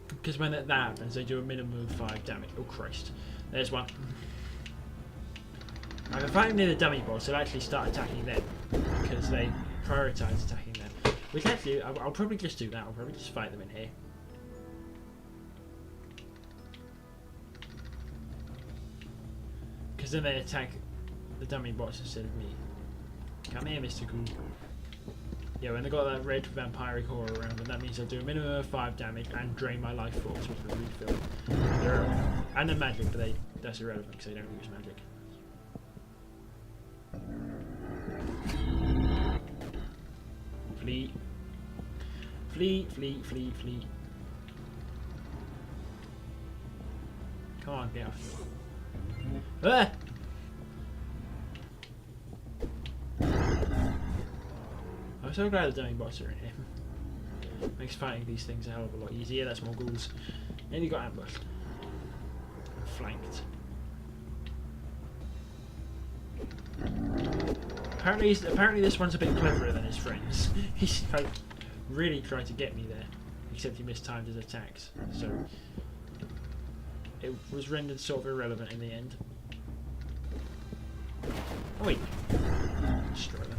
Because when that happens, they do a minimum of 5 damage. Oh Christ. There's one. Now if I fight near the dummy boss, I'll actually start attacking them. Because they prioritise attacking them. Which actually, I'll probably just do that. I'll probably just fight them in here. Because then they attack the dummy bots instead of me. Come here, Mr. Cool. Yeah, when they got that red vampiric aura around them, that means I'll do a minimum of 5 damage and drain my life force with a refill. And the magic, but that's irrelevant because they don't use magic. Flee. Flee, flee, flee, flee. Come on, get off. Ah! I'm so glad the dummy bots are in here. Makes fighting these things a hell of a lot easier. That's more ghouls. Nearly got ambushed. And flanked. Apparently this one's a bit cleverer than his friends. He's like really trying to get me there, except he mistimed his attacks, so it was rendered sort of irrelevant in the end. Oh wait, destroy them.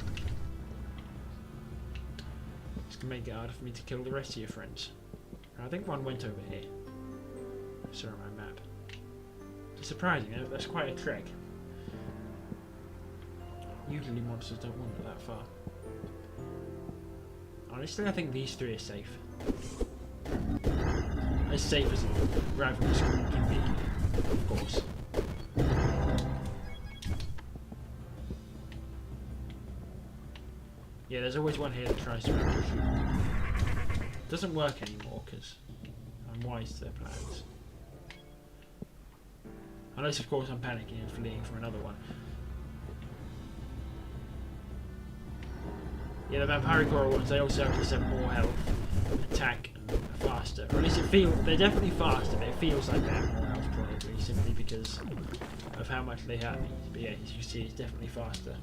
It's gonna make it harder for me to kill the rest of your friends. I think one went over here. I saw on my map. It's surprising, that's quite a trek. Usually monsters don't wander that far. Honestly, I think these three are safe. As safe as a rival school can be, of course. Yeah, there's always one here that tries to actually shoot. Doesn't work anymore because I'm wise to their plans. Unless, of course, I'm panicking and fleeing from another one. Yeah, the vampiric aura ones, they also have to have more health, attack faster. Or at least they're definitely faster, but it feels like they have more health probably, simply because of how much they hurt me. But yeah, as you see, it's definitely faster.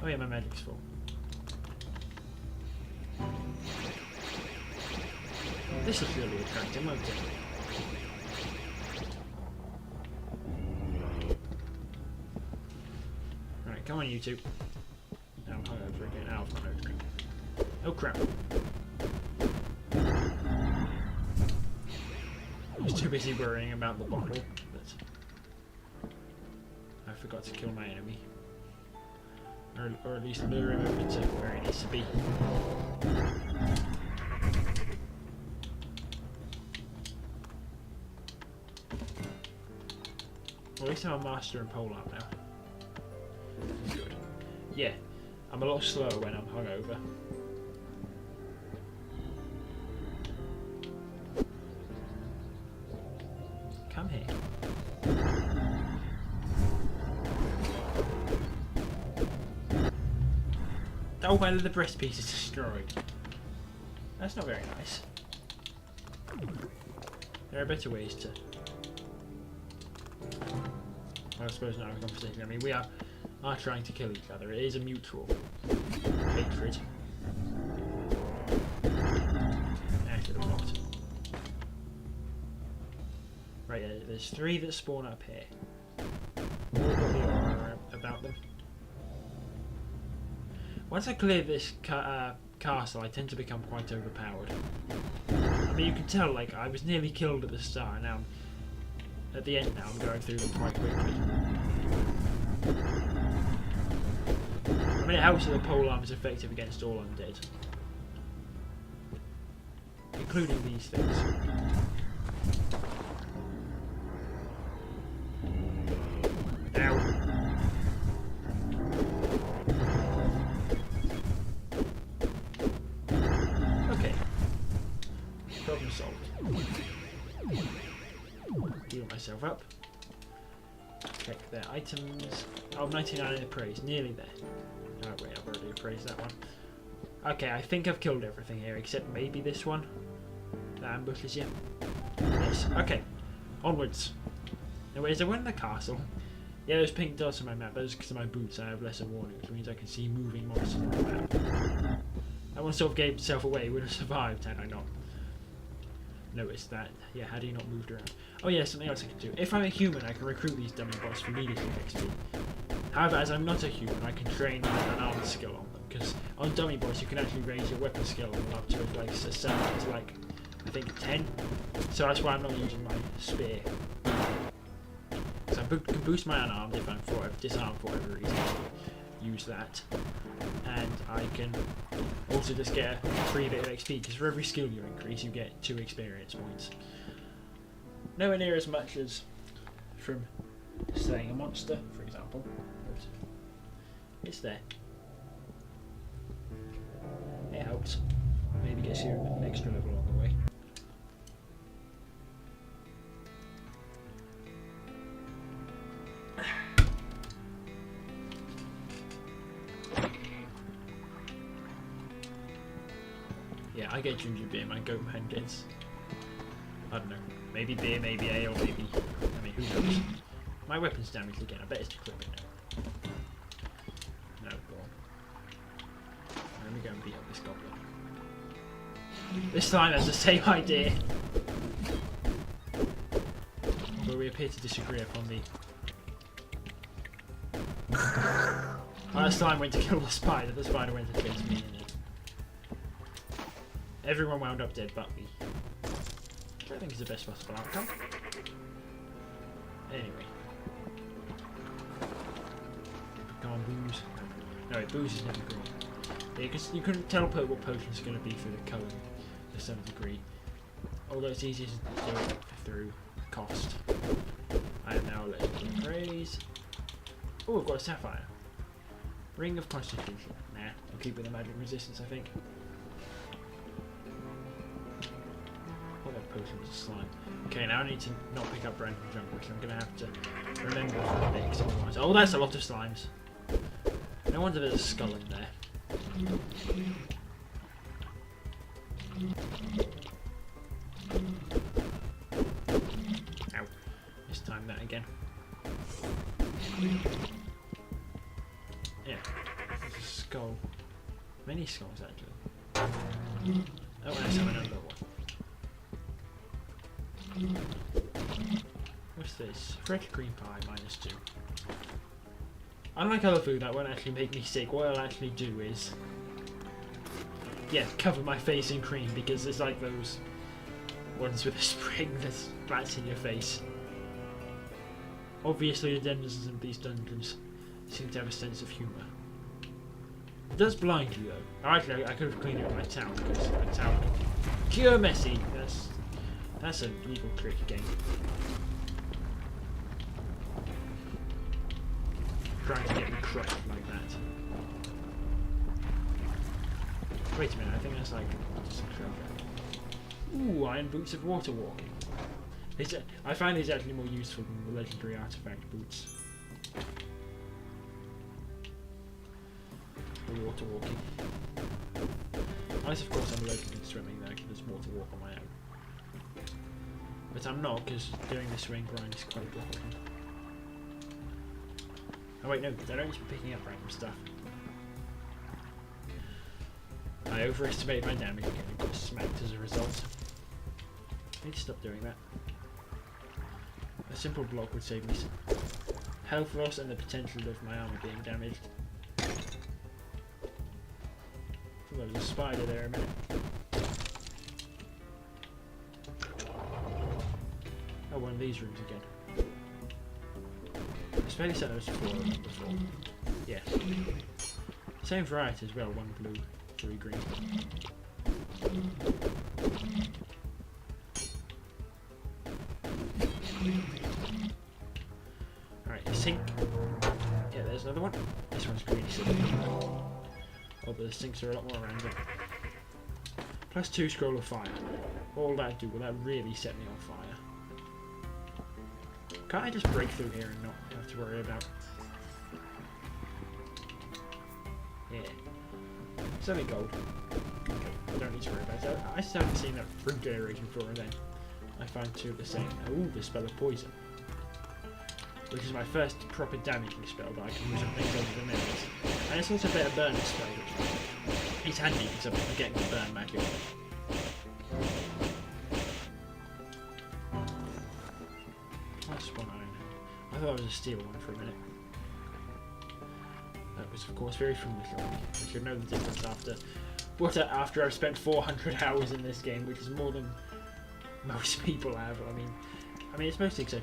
Oh yeah, my magic's full. This is really attractive, won't it? Right, come on you two. Now I'm hungover again. Now I've got no drink. Oh crap. I was too busy worrying about the bottle, but I forgot to kill my enemy. Or at least lure him over to where he needs to be. Well, at least I'm a master in polearm now. Good. Yeah, I'm a lot slower when I'm hungover. Come here. Oh, well, the breast piece is destroyed. That's not very nice. There are better ways to... Well, I suppose not a conversation. I mean, we are trying to kill each other. It is a mutual hatred. Actually, not. Right, there's three that spawn up here. All got the aura about them. Once I clear this castle, I tend to become quite overpowered. I mean, you can tell, like, I was nearly killed at the start, and now I'm, at the end now, I'm going through them quite quickly. I mean, it helps that the polearm is effective against all undead. Including these things. Ow. Problem solved. Heal myself up. Check their items. Oh, 99 in appraise. Nearly there. Oh wait, I've already appraised that one. Okay, I think I've killed everything here except maybe this one that ambushes you. Yes. Okay. Onwards. Now, is there one in the castle? Yeah, there's pink dots on my map. Those because of my boots. I have lesser warning, which means I can see moving monsters on the map. That one sort of gave itself away. Would have survived had I not noticed that. Yeah, had he not moved around. Oh yeah, something else I can do. If I'm a human, I can recruit these dummy bots for leadership XP. However, as I'm not a human, I can train an armed skill on them. Because on dummy bots, you can actually raise your weapon skill up to like like I think 10. So that's why I'm not using my spear. So I can boost my unarmed if I'm disarmed for whatever reason. Use that, and I can also just get a free bit of XP because for every skill you increase you get 2 experience points. Nowhere near as much as from slaying a monster, for example, but it's there. It helps. Maybe gets you an extra level on the way. Yeah, I get ginger beer, my goat man gets, I don't know, maybe beer, maybe ale, maybe, I mean, who knows. My weapon's damaged again, I bet it's equipment now. me go and beat up this goblin. This time has the same idea. Although we appear to disagree upon the... Last time went to kill the spider went to kill me. Everyone wound up dead but me. Which I think is the best possible outcome. Anyway. Come on, booze. No, booze is never green. Yeah, because you couldn't teleport what potion's going to be through the code to some degree. Although it's easier to do it through cost. I am now letting you praise. Oh, I've got a sapphire. Ring of Constitution. Nah, I'll keep with the magic resistance, I think. Oh, that potion was a slime. Okay, now I need to not pick up random junk, which I'm going to have to remember for a bit, 'cause otherwise... Oh, that's a lot of slimes. No wonder there's a skull in there. Ow. This time that again. Yeah, there's a skull. Many skulls actually. Oh, let's have another one. What's this? Fresh green pie, -2. Unlike other food that won't actually make me sick, what I'll actually do is... yeah, cover my face in cream because it's like those ones with a spring that splats in your face. Obviously the denizens of these dungeons seem to have a sense of humour. It does blind you though. Actually, I could have cleaned it with my towel because my towel can cure messy. That's an evil trick again. Trying to get me crushed like that. Wait a minute, I think that's like just a treasure. Ooh, iron boots of water walking. I find these actually more useful than the legendary artifact boots. For water walking. Unless of course I'm allergic to swimming, then I can just water walk on my own. But I'm not, because doing the swing grind is quite difficult. Oh wait, no, I don't just be picking up random stuff. I overestimated my damage again and got smacked as a result. I need to stop doing that. A simple block would save me some health loss and the potential of my armor being damaged. There was a spider there a minute. Oh, one of these rooms again. It's fairly certain there's 4 of them before. Yeah. Same variety as well, 1 blue, 3 green. Alright, sink. Yeah, there's another one. This one's green. Although the sinks are a lot more random. +2 scroll of fire. What will that do? Will that really set me on fire? Can't I just break through here and not have to worry about... yeah. It's only gold. Okay, I don't need to worry about it. I still haven't seen that fruit generation floor then. I find 2 of the same. Ooh, the spell of poison. Which is my first proper damaging spell that I can use on things other than enemies. And it's also a better burning spell, which is handy because I'm getting the burn back in. That's one iron. I thought it was a steel one for a minute. That was of course very foolish of me. I should know the difference after I've spent 400 hours in this game, which is more than most people have. I mean it's mostly because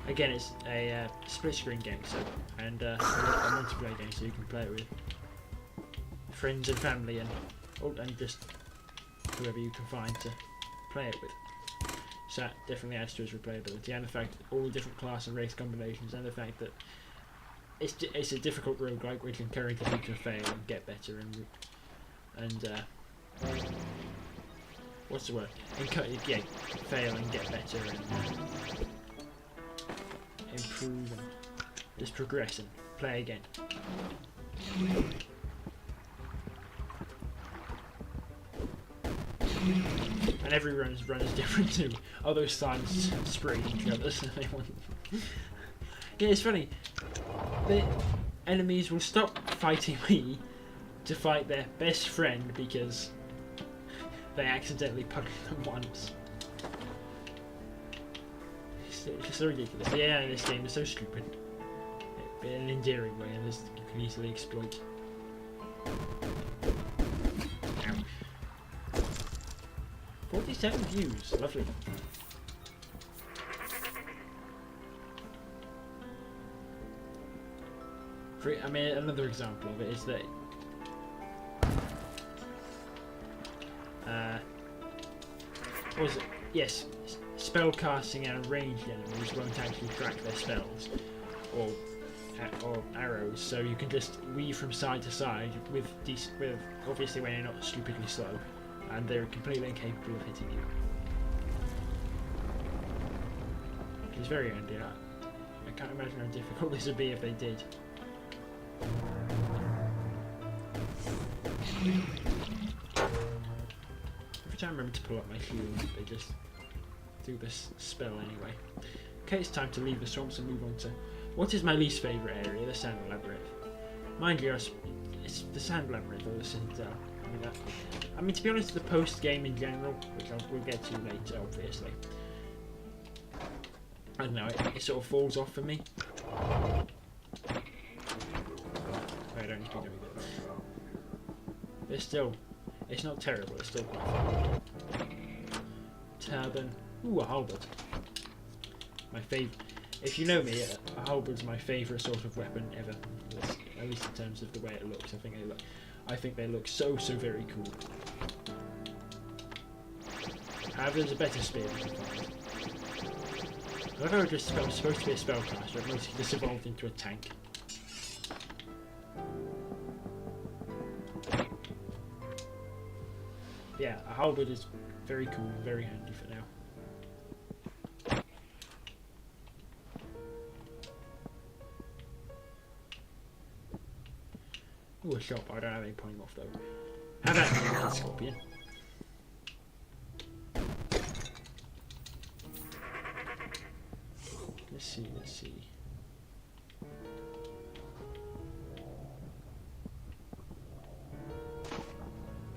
again, it's a split screen game, so and a multiplayer game, so you can play it with friends and family and just whoever you can find to play it with. So that definitely adds to its replayability, and the fact that all the different class and race combinations, and the fact that it's a difficult roguelike which encourages you to fail and get better and what's the word? Yeah, fail and get better and improve and just progress and play again. And every run is different too. All those signs spray each other, so they want... yeah, it's funny. The enemies will stop fighting me to fight their best friend because they accidentally punched them once. It's so ridiculous. The AI in this game is so stupid. But in an endearing way, and you can easily exploit. Ow. 47 views, lovely. I mean, another example of it is that what was it? Yes, spell casting and ranged enemies won't actually track their spells or arrows, so you can just weave from side to side with obviously when you're not stupidly slow, and they're completely incapable of hitting you. It's very handy. I can't imagine how difficult this would be if they did. Every time I remember to pull up my shield, they just do this spell anyway. Okay, it's time to leave the swamps and move on to what is my least favourite area, the Sand Labyrinth. Mind you, it's the Sand Labyrinth or the Citadel. I mean, to be honest, the post-game in general, which we'll get to later, obviously. I don't know, it sort of falls off for me. I don't need to be doing it. It's still, it's not terrible, it's still quite fun. Turban. Ooh, a halberd. My favourite. If you know me, a halberd's my favourite sort of weapon ever. At least in terms of the way it looks. I think they look so very cool. However, there's a better spear you can find. I thought I was supposed to be a spellcaster, it mostly just evolved into a tank. Yeah, a halberd is very cool, very handy for now. Ooh, a shop. I don't have any point off though. How about a scorpion? Let's see.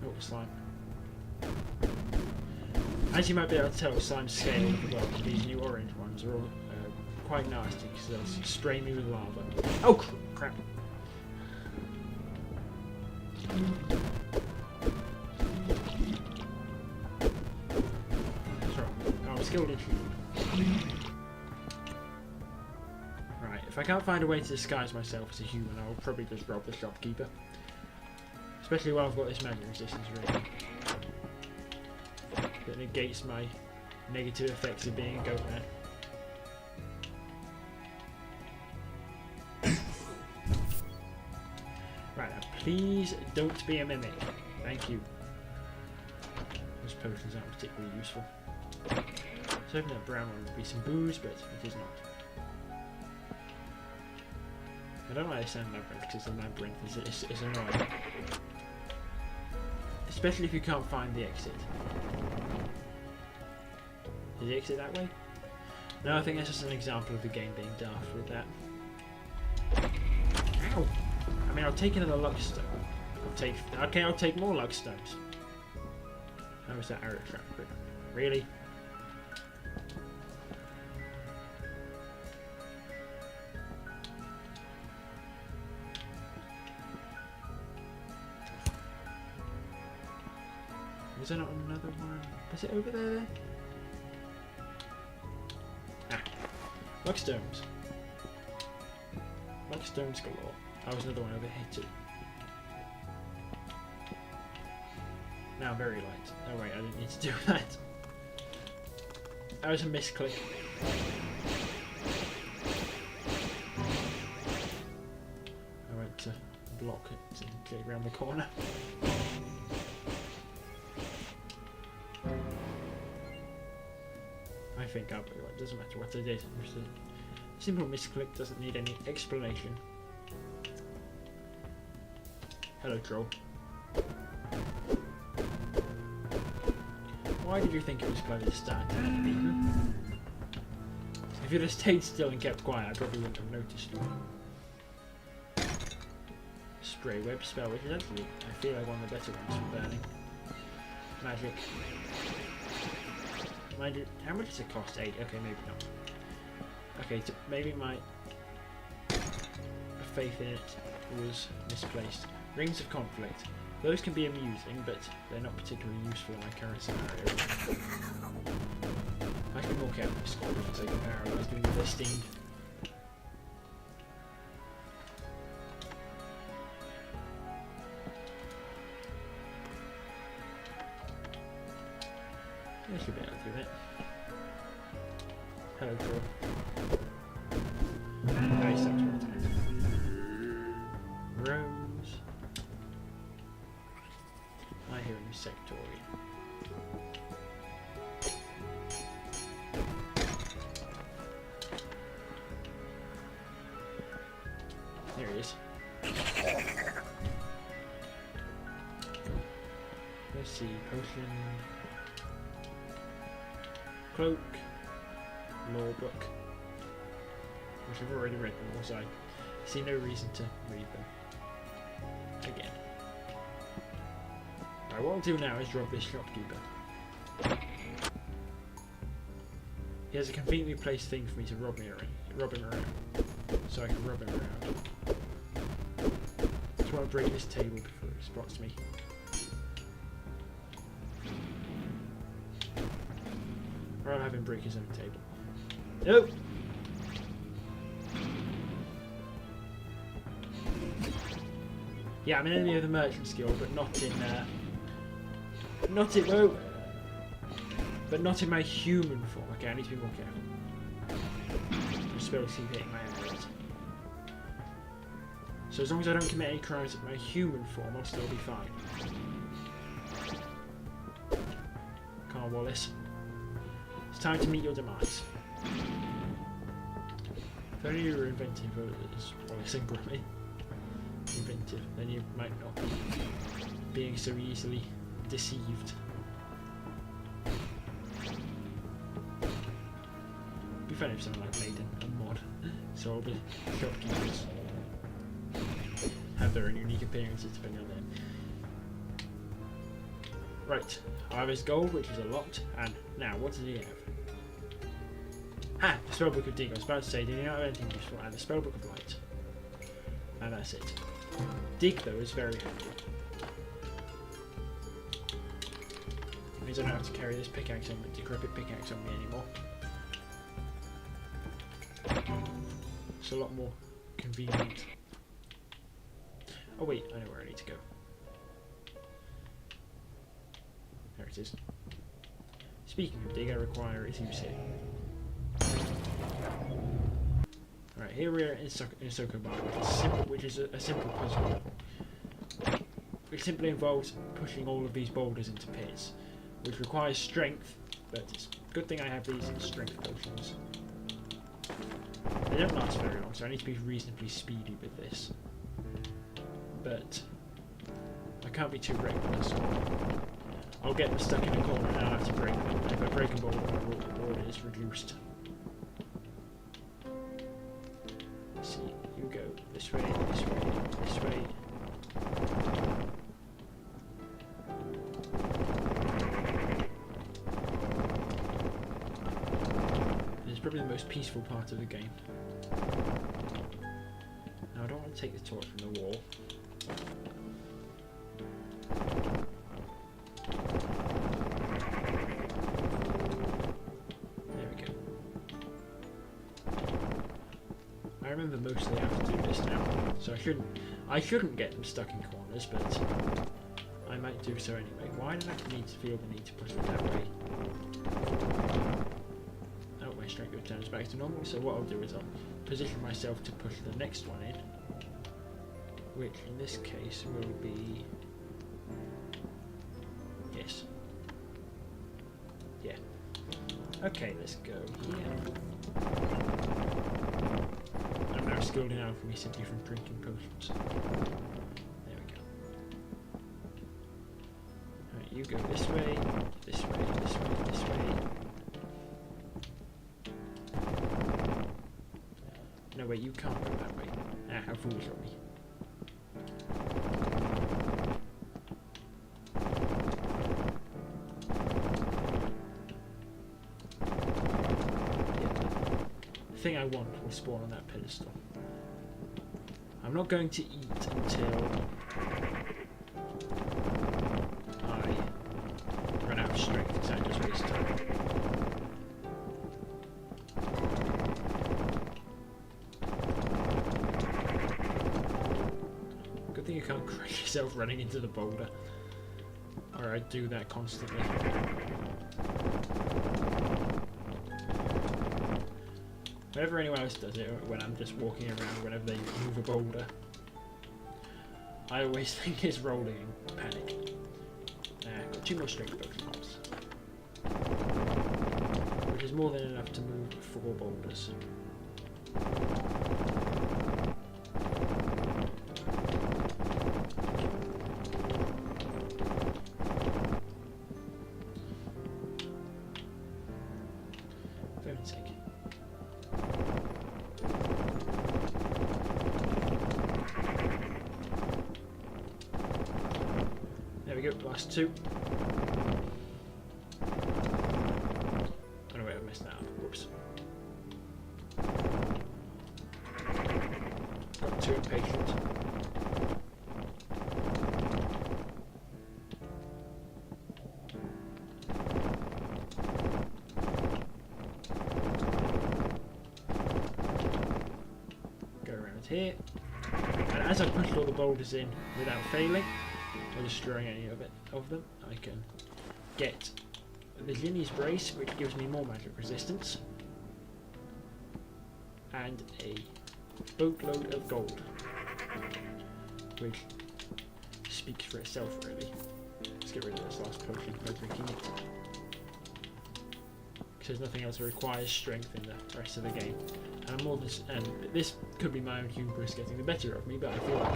Oh, slime. As you might be able to tell, slime's scale as well. These new orange ones are all quite nasty because they'll spray me with lava. Oh crap! Sorry, I'm skilled in shooting. Right, if I can't find a way to disguise myself as a human, I'll probably just rob the shopkeeper. Especially while I've got this magic resistance ready. That negates my negative effects of being a goat man. Right, now please don't be a mimic. Thank you. Those potions aren't particularly useful. So hoping that brown one would be some booze, but it is not. I don't like the Sand Labyrinth because the labyrinth is annoying. Especially if you can't find the exit. Is the exit that way? No, I think that's just an example of the game being daft with that. Ow! I mean, I'll take another luck stone. I'll take more luck stones. How was that arrow trap? Really? Was there not another one? Was it over there? Ah. Luck stones. Luck stones galore. That was another one over here too. Now very light. Oh wait, I didn't need to do that. That was a misclick. I went to block it and get around the corner. I think it doesn't matter what I did. A simple misclick doesn't need any explanation. Hello, troll. Why did you think it was clever to start attacking me? If you'd have stayed still and kept quiet, I probably wouldn't have noticed you. Grey Web spell, which is actually, I feel like one of the better ones for burning. Magic. How much does it cost? 8. Okay, maybe not. Okay, so maybe my faith in it was misplaced. Rings of Conflict. Those can be amusing, but they're not particularly useful in my current scenario. I can walk out of the squad and take a paralyzed being destined. I should be able to do that. Hello, Troll. Nice, that's what it is. Rose. I hear a Sectorian. There he is. Let's see, potion. Cloak, law book, which I've already read them all, so I see no reason to read them again. Right, what I'll do now is rob this shopkeeper. He has a conveniently placed thing for me to rob him around, so I can rob him around. Just want to break this table before he spots me. Or I'll have him break his own table. Nope! Yeah, I'm an enemy of the Merchant's Guild, but not in but not in my human form. Okay, I need to be more careful. The spells keep hitting my enemies. So as long as I don't commit any crimes in my human form, I'll still be fine. Come on, Wallace. It's time to meet your demise. If only you were inventive as Wallace and Gromit. Inventive, then you might not be being so easily deceived. It'd be funny if someone like made a mod, so all the shopkeepers have their own unique appearances depending on them. Right, I have his gold, which is a lot, and now what does he have? Ah, the Spellbook of Dig. I was about to say, did he not have anything useful? And the Spellbook of Light. And that's it. Dig, though, is very handy. It means I don't have to carry this pickaxe on me, decrepit pickaxe on me anymore. It's a lot more convenient. Oh wait, I know where I need to go. There it is. Speaking of dig, I require its use here. Right, here we are in Sokoban, which is a simple puzzle level. Which simply involves pushing all of these boulders into pits, which requires strength, but it's a good thing I have these strength potions. They don't last very long, so I need to be reasonably speedy with this. But I can't be too reckless. I'll get them stuck in a corner and I'll have to break them. If I break a boulder, my reward is reduced. Let's see, you go this way, this way, this way. It's probably the most peaceful part of the game. Now I don't want to take the torch from the wall. I remember mostly how to do this now, so I shouldn't get them stuck in corners, but I might do so anyway. Why did I feel the need to push it that way? Oh, my strength returns back to normal, so what I'll do is I'll position myself to push the next one in, which in this case will be... yes. Yeah. Okay, let's go here. I'm now skilled in alchemy simply from drinking potions. There we go. Alright, you go this way, this way, this way, this way. No, wait, you can't go that way. Ah, how foolish of me. everything I want will spawn on that pedestal. I'm not going to eat until I run out of strength, because I just waste time. Good thing you can't crack yourself running into the boulder. Or I do that constantly. Whenever anyone else does it, when I'm just walking around, whenever they move a boulder, I always think it's rolling and panic. Got 2 more strength Pokeballs, which is more than enough to move 4 boulders. There we go, last 2. Oh no, wait, I messed that up. Whoops. Got too impatient. Go around here. And as I push all the boulders in without failing, or destroying any of them, I can get the Zinni's Brace, which gives me more magic resistance, and a boatload of gold, which speaks for itself really. Let's get rid of this last potion by drinking it, because there's nothing else that requires strength in the rest of the game. And this could be my own hubris getting the better of me, but I feel like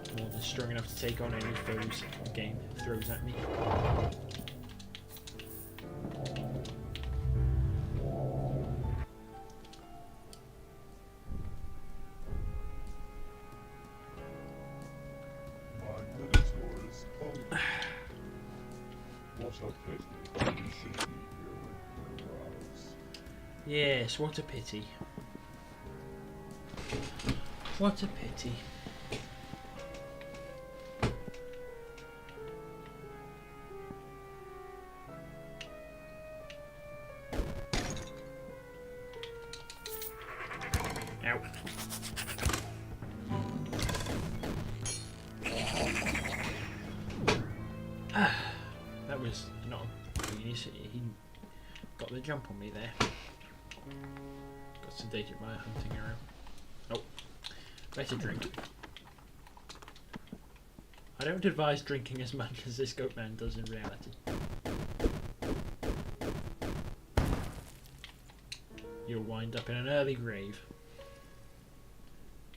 I'm more than strong enough to take on any foes the game throws at me. Yes, what a pity. What a pity. Ow. That was not easy. He got the jump on me there. Got sedated by a hunting arrow. Oh, better drink. I don't advise drinking as much as this goat man does in reality. You'll wind up in an early grave.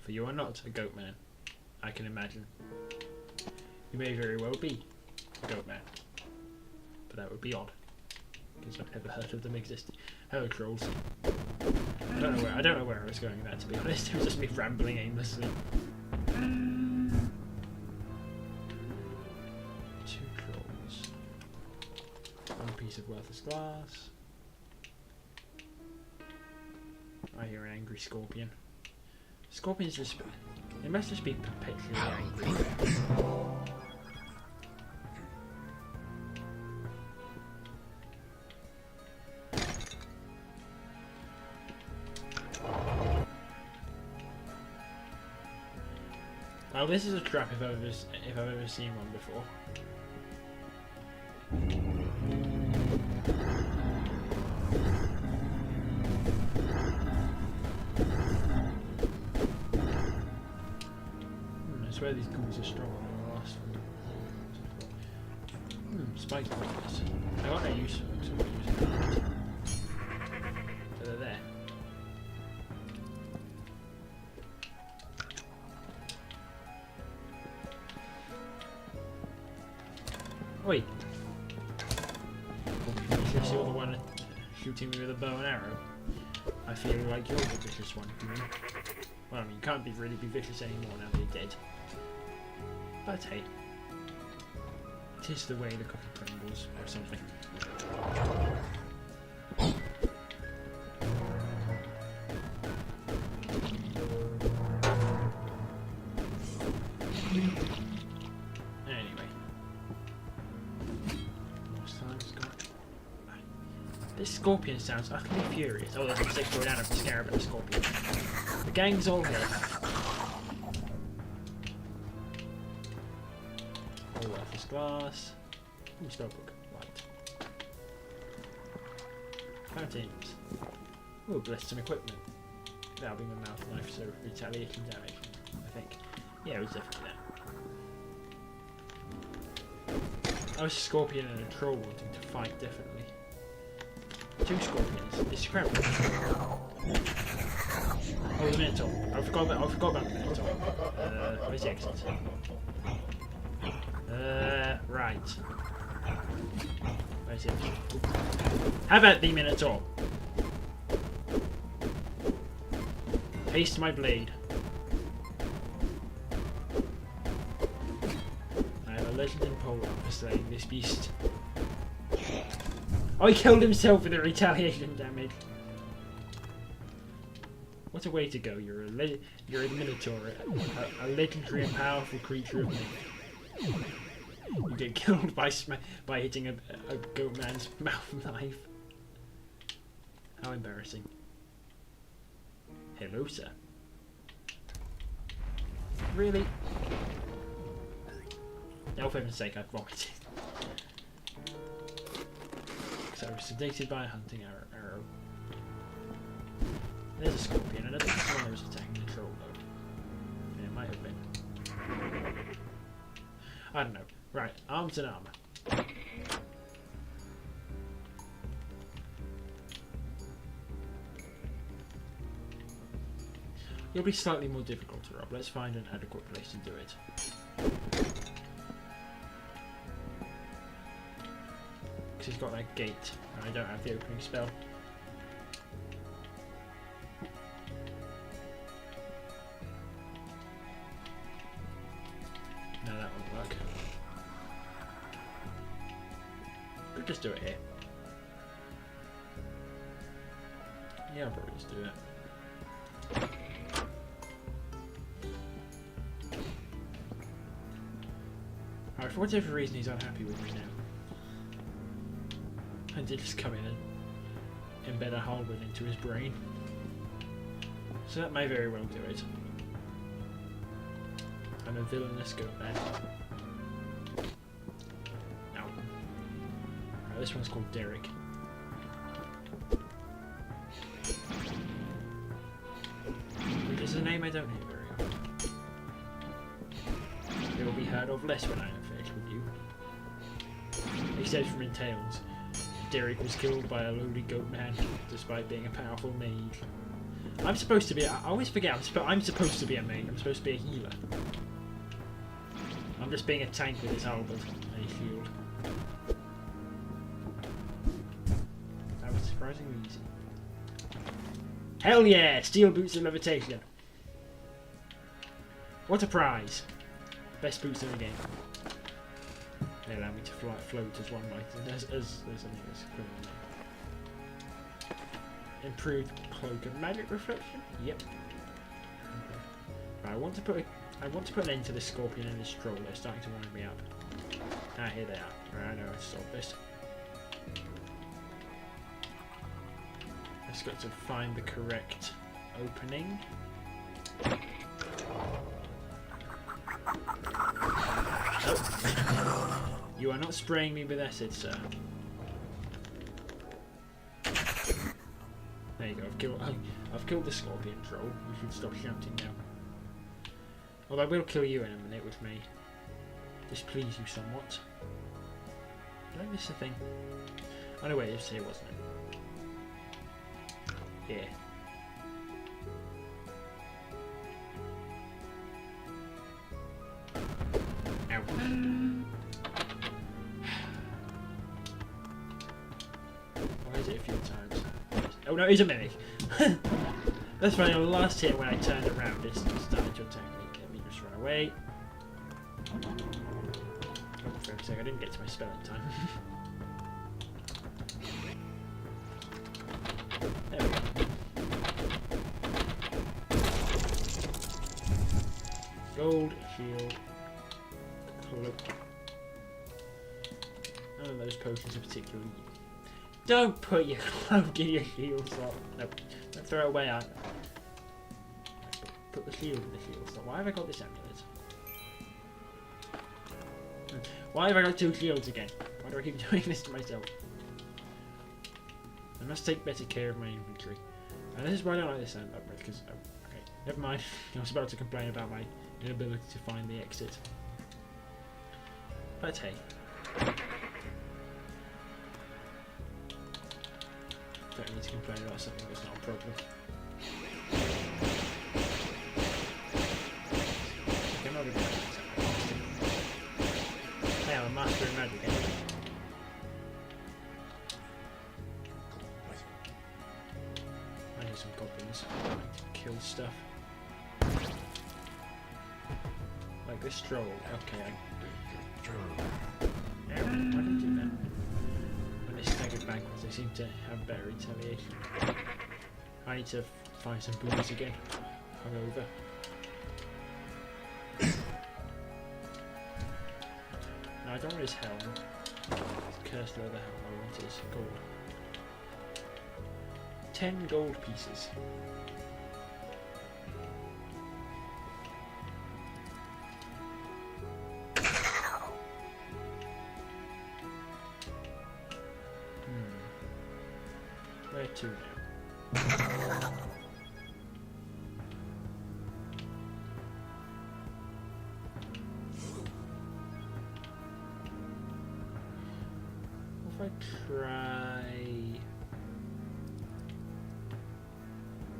For you are not a goat man, I can imagine. You may very well be a goat man, but that would be odd, because I've never heard of them existing. Hello, trolls. I don't know where I was going with that, to be honest. It was just me rambling aimlessly. 2 trolls. 1 piece of worthless glass. I hear an angry scorpion. Scorpions just... they must just be perpetually angry. Well, this is a trap if I've ever seen one before. I swear these ghouls are stronger than the last one. Spikes pointless. I got no use for them, so I'm not using them. So they're there. Wait. You see the one shooting me with a bow and arrow? I feel like you're the vicious one. Well, I mean, you can't really be vicious anymore now that you're dead. But hey, it is the way the cookie crumbles, or something. This scorpion sounds utterly furious. Oh, there's a 6 down of the scarab and a scorpion. The gang's all here. All worthless glass. Ooh, spellbook. Right. Fountains. Ooh, blessed some equipment. That'll be my mouth knife, so retaliation damage, I think. Yeah, it was definitely that. I was a scorpion and a troll wanting to fight, definitely. 2 scorpions. It's scrambled. Oh, the Minotaur. I forgot about the Minotaur. Where's the exit? Right. Where's it? Have at thee, Minotaur! Haste my blade. I have a legend in Poland for slaying this beast. Oh, he killed himself with the retaliation damage. What a way to go! You're a Minotaur, a legendary and powerful creature of myth. You get killed by hitting a goat man's mouth knife. How embarrassing! Hello, sir. Really? No, for heaven's sake, I vomited. Because I was sedated by a hunting arrow. There's a scorpion, and I think it's the one that was attacking the troll, though. Yeah, it might have been. I don't know. Right, arms and armour. It'll be slightly more difficult to rob. Let's find an adequate place to do it. Because he's got that gate, and I don't have the opening spell. No, that won't work. Could just do it here. Yeah, I'll probably just do it. Alright, for whatever reason he's unhappy with me now. I did just come in and embed a halberd into his brain. So that may very well do it. I'm a villainous goat man. Ow. Right, this one's called Derek. Which is a name I don't hear very often. It will be heard of less when I am finished with you. Except from in Tales, Derek was killed by a lowly goat man, despite being a powerful mage. I'm supposed to be. I always forget. I'm supposed to be a mage. I'm supposed to be a healer. I'm just being a tank with his halberd and his shield. That was surprisingly easy. Hell yeah! Steel boots of levitation. What a prize! Best boots in the game. They allow me to float as one might, as something that's equivalent. Improved cloak and magic reflection. Yep. Right, I want to put an end to this scorpion and this troll. They're starting to wind me up. Ah, here they are. Right, I know how to solve this. Just got to find the correct opening. Oh. You are not spraying me with acid, sir. There you go. I've killed the scorpion troll. You should stop shouting now. Although I will kill you in a minute, which may displease you somewhat. Did I miss a thing? Oh no, wait, it's here, wasn't it? Here. Ow. Why is it a few times? Oh no, it's a mimic. That's funny, on the last hit when I turned around, it started to attack me. Let me just run away. Oh, for a second, I didn't get to my spell in time. There we go. Gold, shield, cloak. None of those potions are particularly Don't put your cloak in your shield slot. No, don't throw it away. Put the shield in the shield slot. Why have I got this amulet? Why have I got 2 shields again? Why do I keep doing this to myself? I must take better care of my inventory. And this is why I don't like this sound upgrade, because... okay, never mind. I was about to complain about my inability to find the exit. But hey. Don't need to complain about something that's not a problem. Okay, I'm not going to hey, I'm a master in magic anyway. I need some goblins. I like to kill stuff. Like this troll. Okay, why did I do that? When they staggered backwards, they seem to have better retaliation. I need to find some booze again. Hungover. No, I don't want his helm. Cursed leather helm. I want his gold. 10 gold pieces. Where to now? What if I try...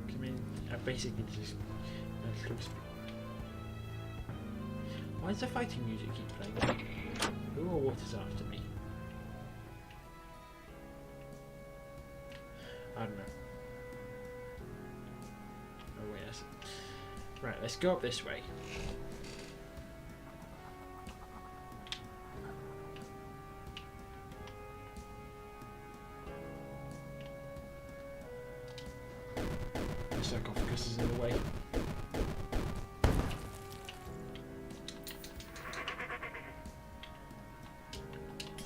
I mean, I basically just... Why does the fighting music keep playing? Who or what is after me? I don't know. Oh wait, that's... Right, let's go up this way. The sarcophagus is in the way.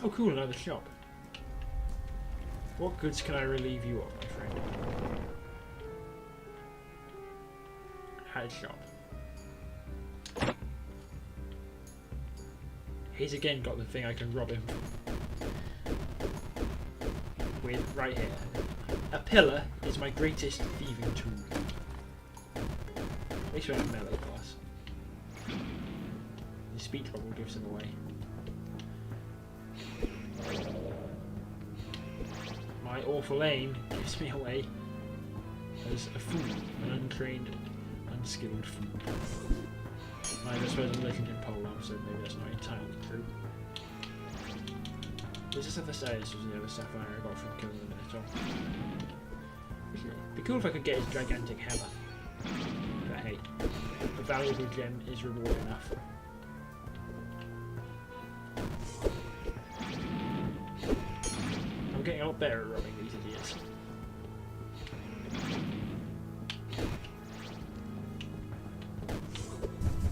Oh cool, another shop. What goods can I relieve you of, my friend? Hat shop. He's again got the thing I can rob him with right here. A pillar is my greatest thieving tool. At least we're in melee class. The speech bubble gives him away. My awful aim gives me away as a fool, an untrained, unskilled fool. I suppose I'm looking in polearm, so maybe that's not entirely true. Is this other side? This was the other sapphire I got from killing the Minotaur. It'd be cool if I could get his gigantic hammer. But hey, a valuable gem is reward enough. I'm getting a lot better at robbing these idiots.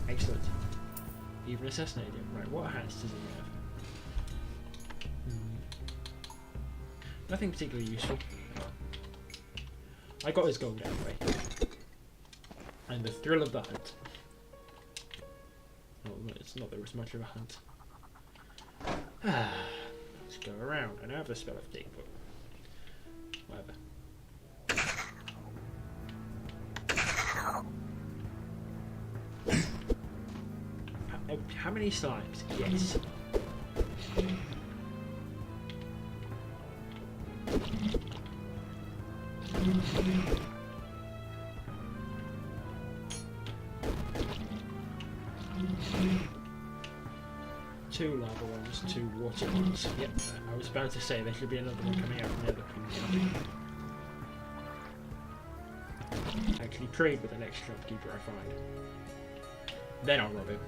Excellent. Even assassinated him. Right, what hats does he have? Nothing particularly useful. I got his gold anyway. And the thrill of the hunt. Well, it's not that there was much of a hunt. Let's go around. I know I have the spell of dig, but whatever. How many slimes? Yes. Two lava ones, 2 water ones. Yep, I was about to say there should be another one coming out from the other pool. Actually trade with the next shopkeeper I find. Then I'll rob him.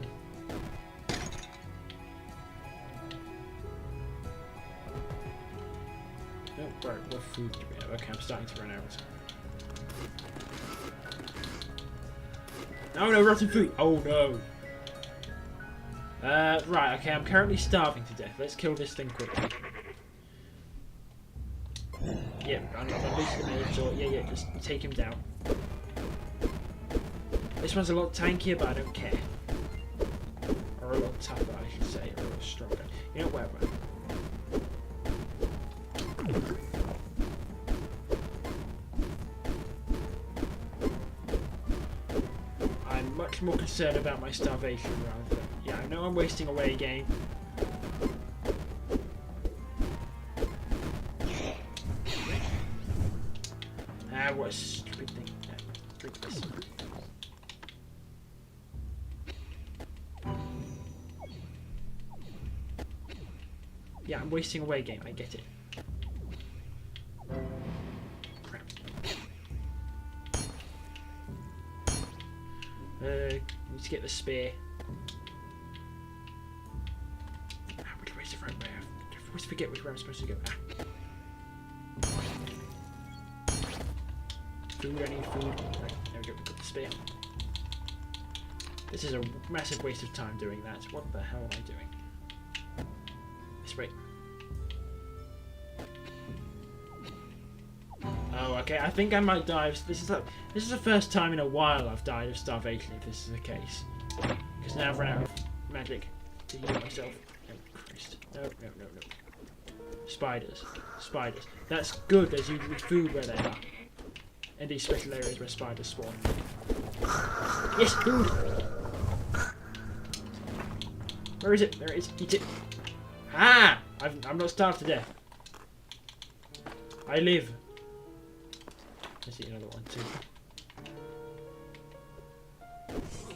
Oh, right, what food do we have? Okay, I'm starting to run out. Oh no, rotten food! Oh no! Right, okay, I'm currently starving to death. Let's kill this thing quickly. Yeah, I'm not losing the Minotaur. Yeah, just take him down. This one's a lot tankier, but I don't care. Or a lot tougher, I should say, or a lot stronger. You know, whatever. I'm much more concerned about my starvation rather than... Yeah, I know I'm wasting away a game. What a stupid thing. Drink this. Yeah, I'm wasting away a game, I get it. Crap. Need to get the spear. Which way's the right way? I always forget which way I'm supposed to go. Food, I need food. Right, there we go, we've got the spear. This is a massive waste of time doing that. What the hell am I doing? This way. Oh, okay, I think I might die. This is the first time in a while I've died of starvation, if this is the case. Because now I've run out of magic to heal myself. Oh, Christ. No. Spiders. That's good, there's usually food where they are. In these special areas where spiders spawn. Yes, food! Where is it? There it is. Eat it. Ah! I'm not starved to death. I live. Let's eat another one too.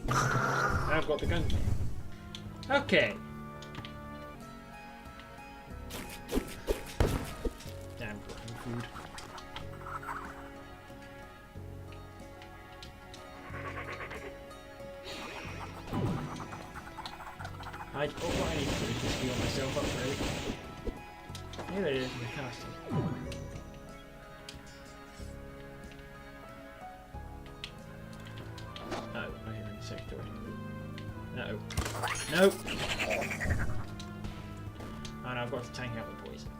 Now I've got the gun. Okay. Damn, rotten food. What I need to do is just heal myself up, really. Here it is in the castle. Oh, I hear in the sector. No. No! Oh no, I've got to tank out the poison.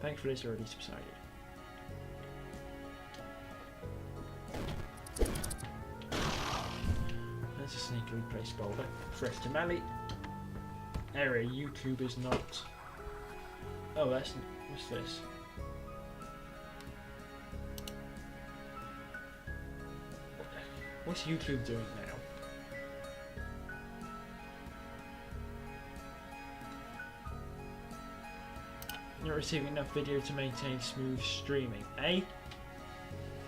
Thankfully it's already subsided. There's a sneakily placed boulder. Fresh to Mali. Area YouTube is not. Oh, what's this? What's YouTube doing now? You're receiving enough video to maintain smooth streaming, eh?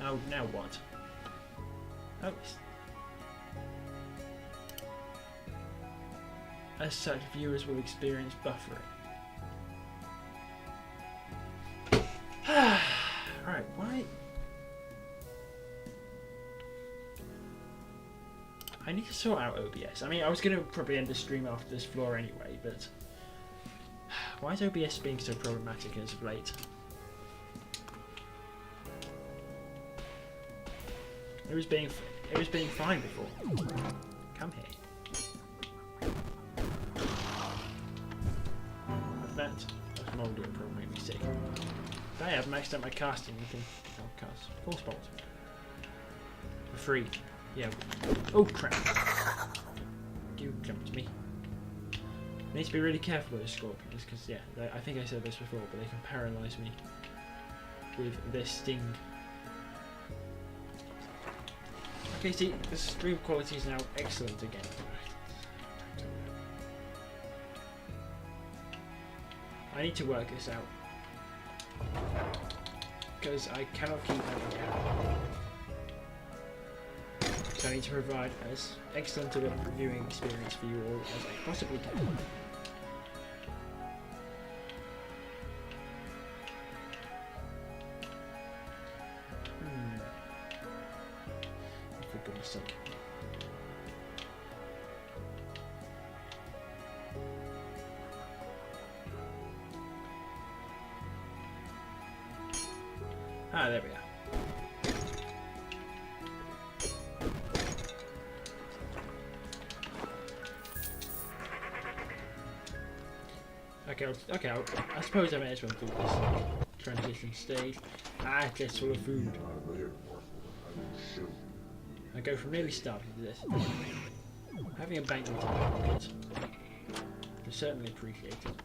Oh, now what? Oh. As such, viewers will experience buffering. Right, why? I need to sort out OBS. I mean, I was going to probably end the stream after this floor anyway, but why is OBS being so problematic as of late? It was being fine before. Come here. That's mouldy and probably make me sick. I have maxed out my casting within cast. Force bolt. For free. Yeah. Oh crap. You jumped me. I need to be really careful with the scorpions because, yeah, I think I said this before, but they can paralyze me with their sting. Okay, see, the stream quality is now excellent again. I need to work this out because I cannot keep that down. So I need to provide as excellent of a viewing experience for you all as I possibly can. For goodness sake. Ah, there we are. Okay, I suppose I may as well do this transition stage. It's full of food. I go from nearly starving to this. Having a banquet in my pocket. I certainly appreciate it.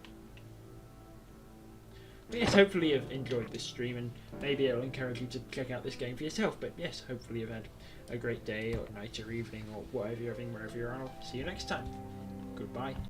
But yes, hopefully you've enjoyed this stream, and maybe it'll encourage you to check out this game for yourself. But yes, hopefully you've had a great day or night or evening or whatever you're having wherever you're on. I'll see you next time. Goodbye.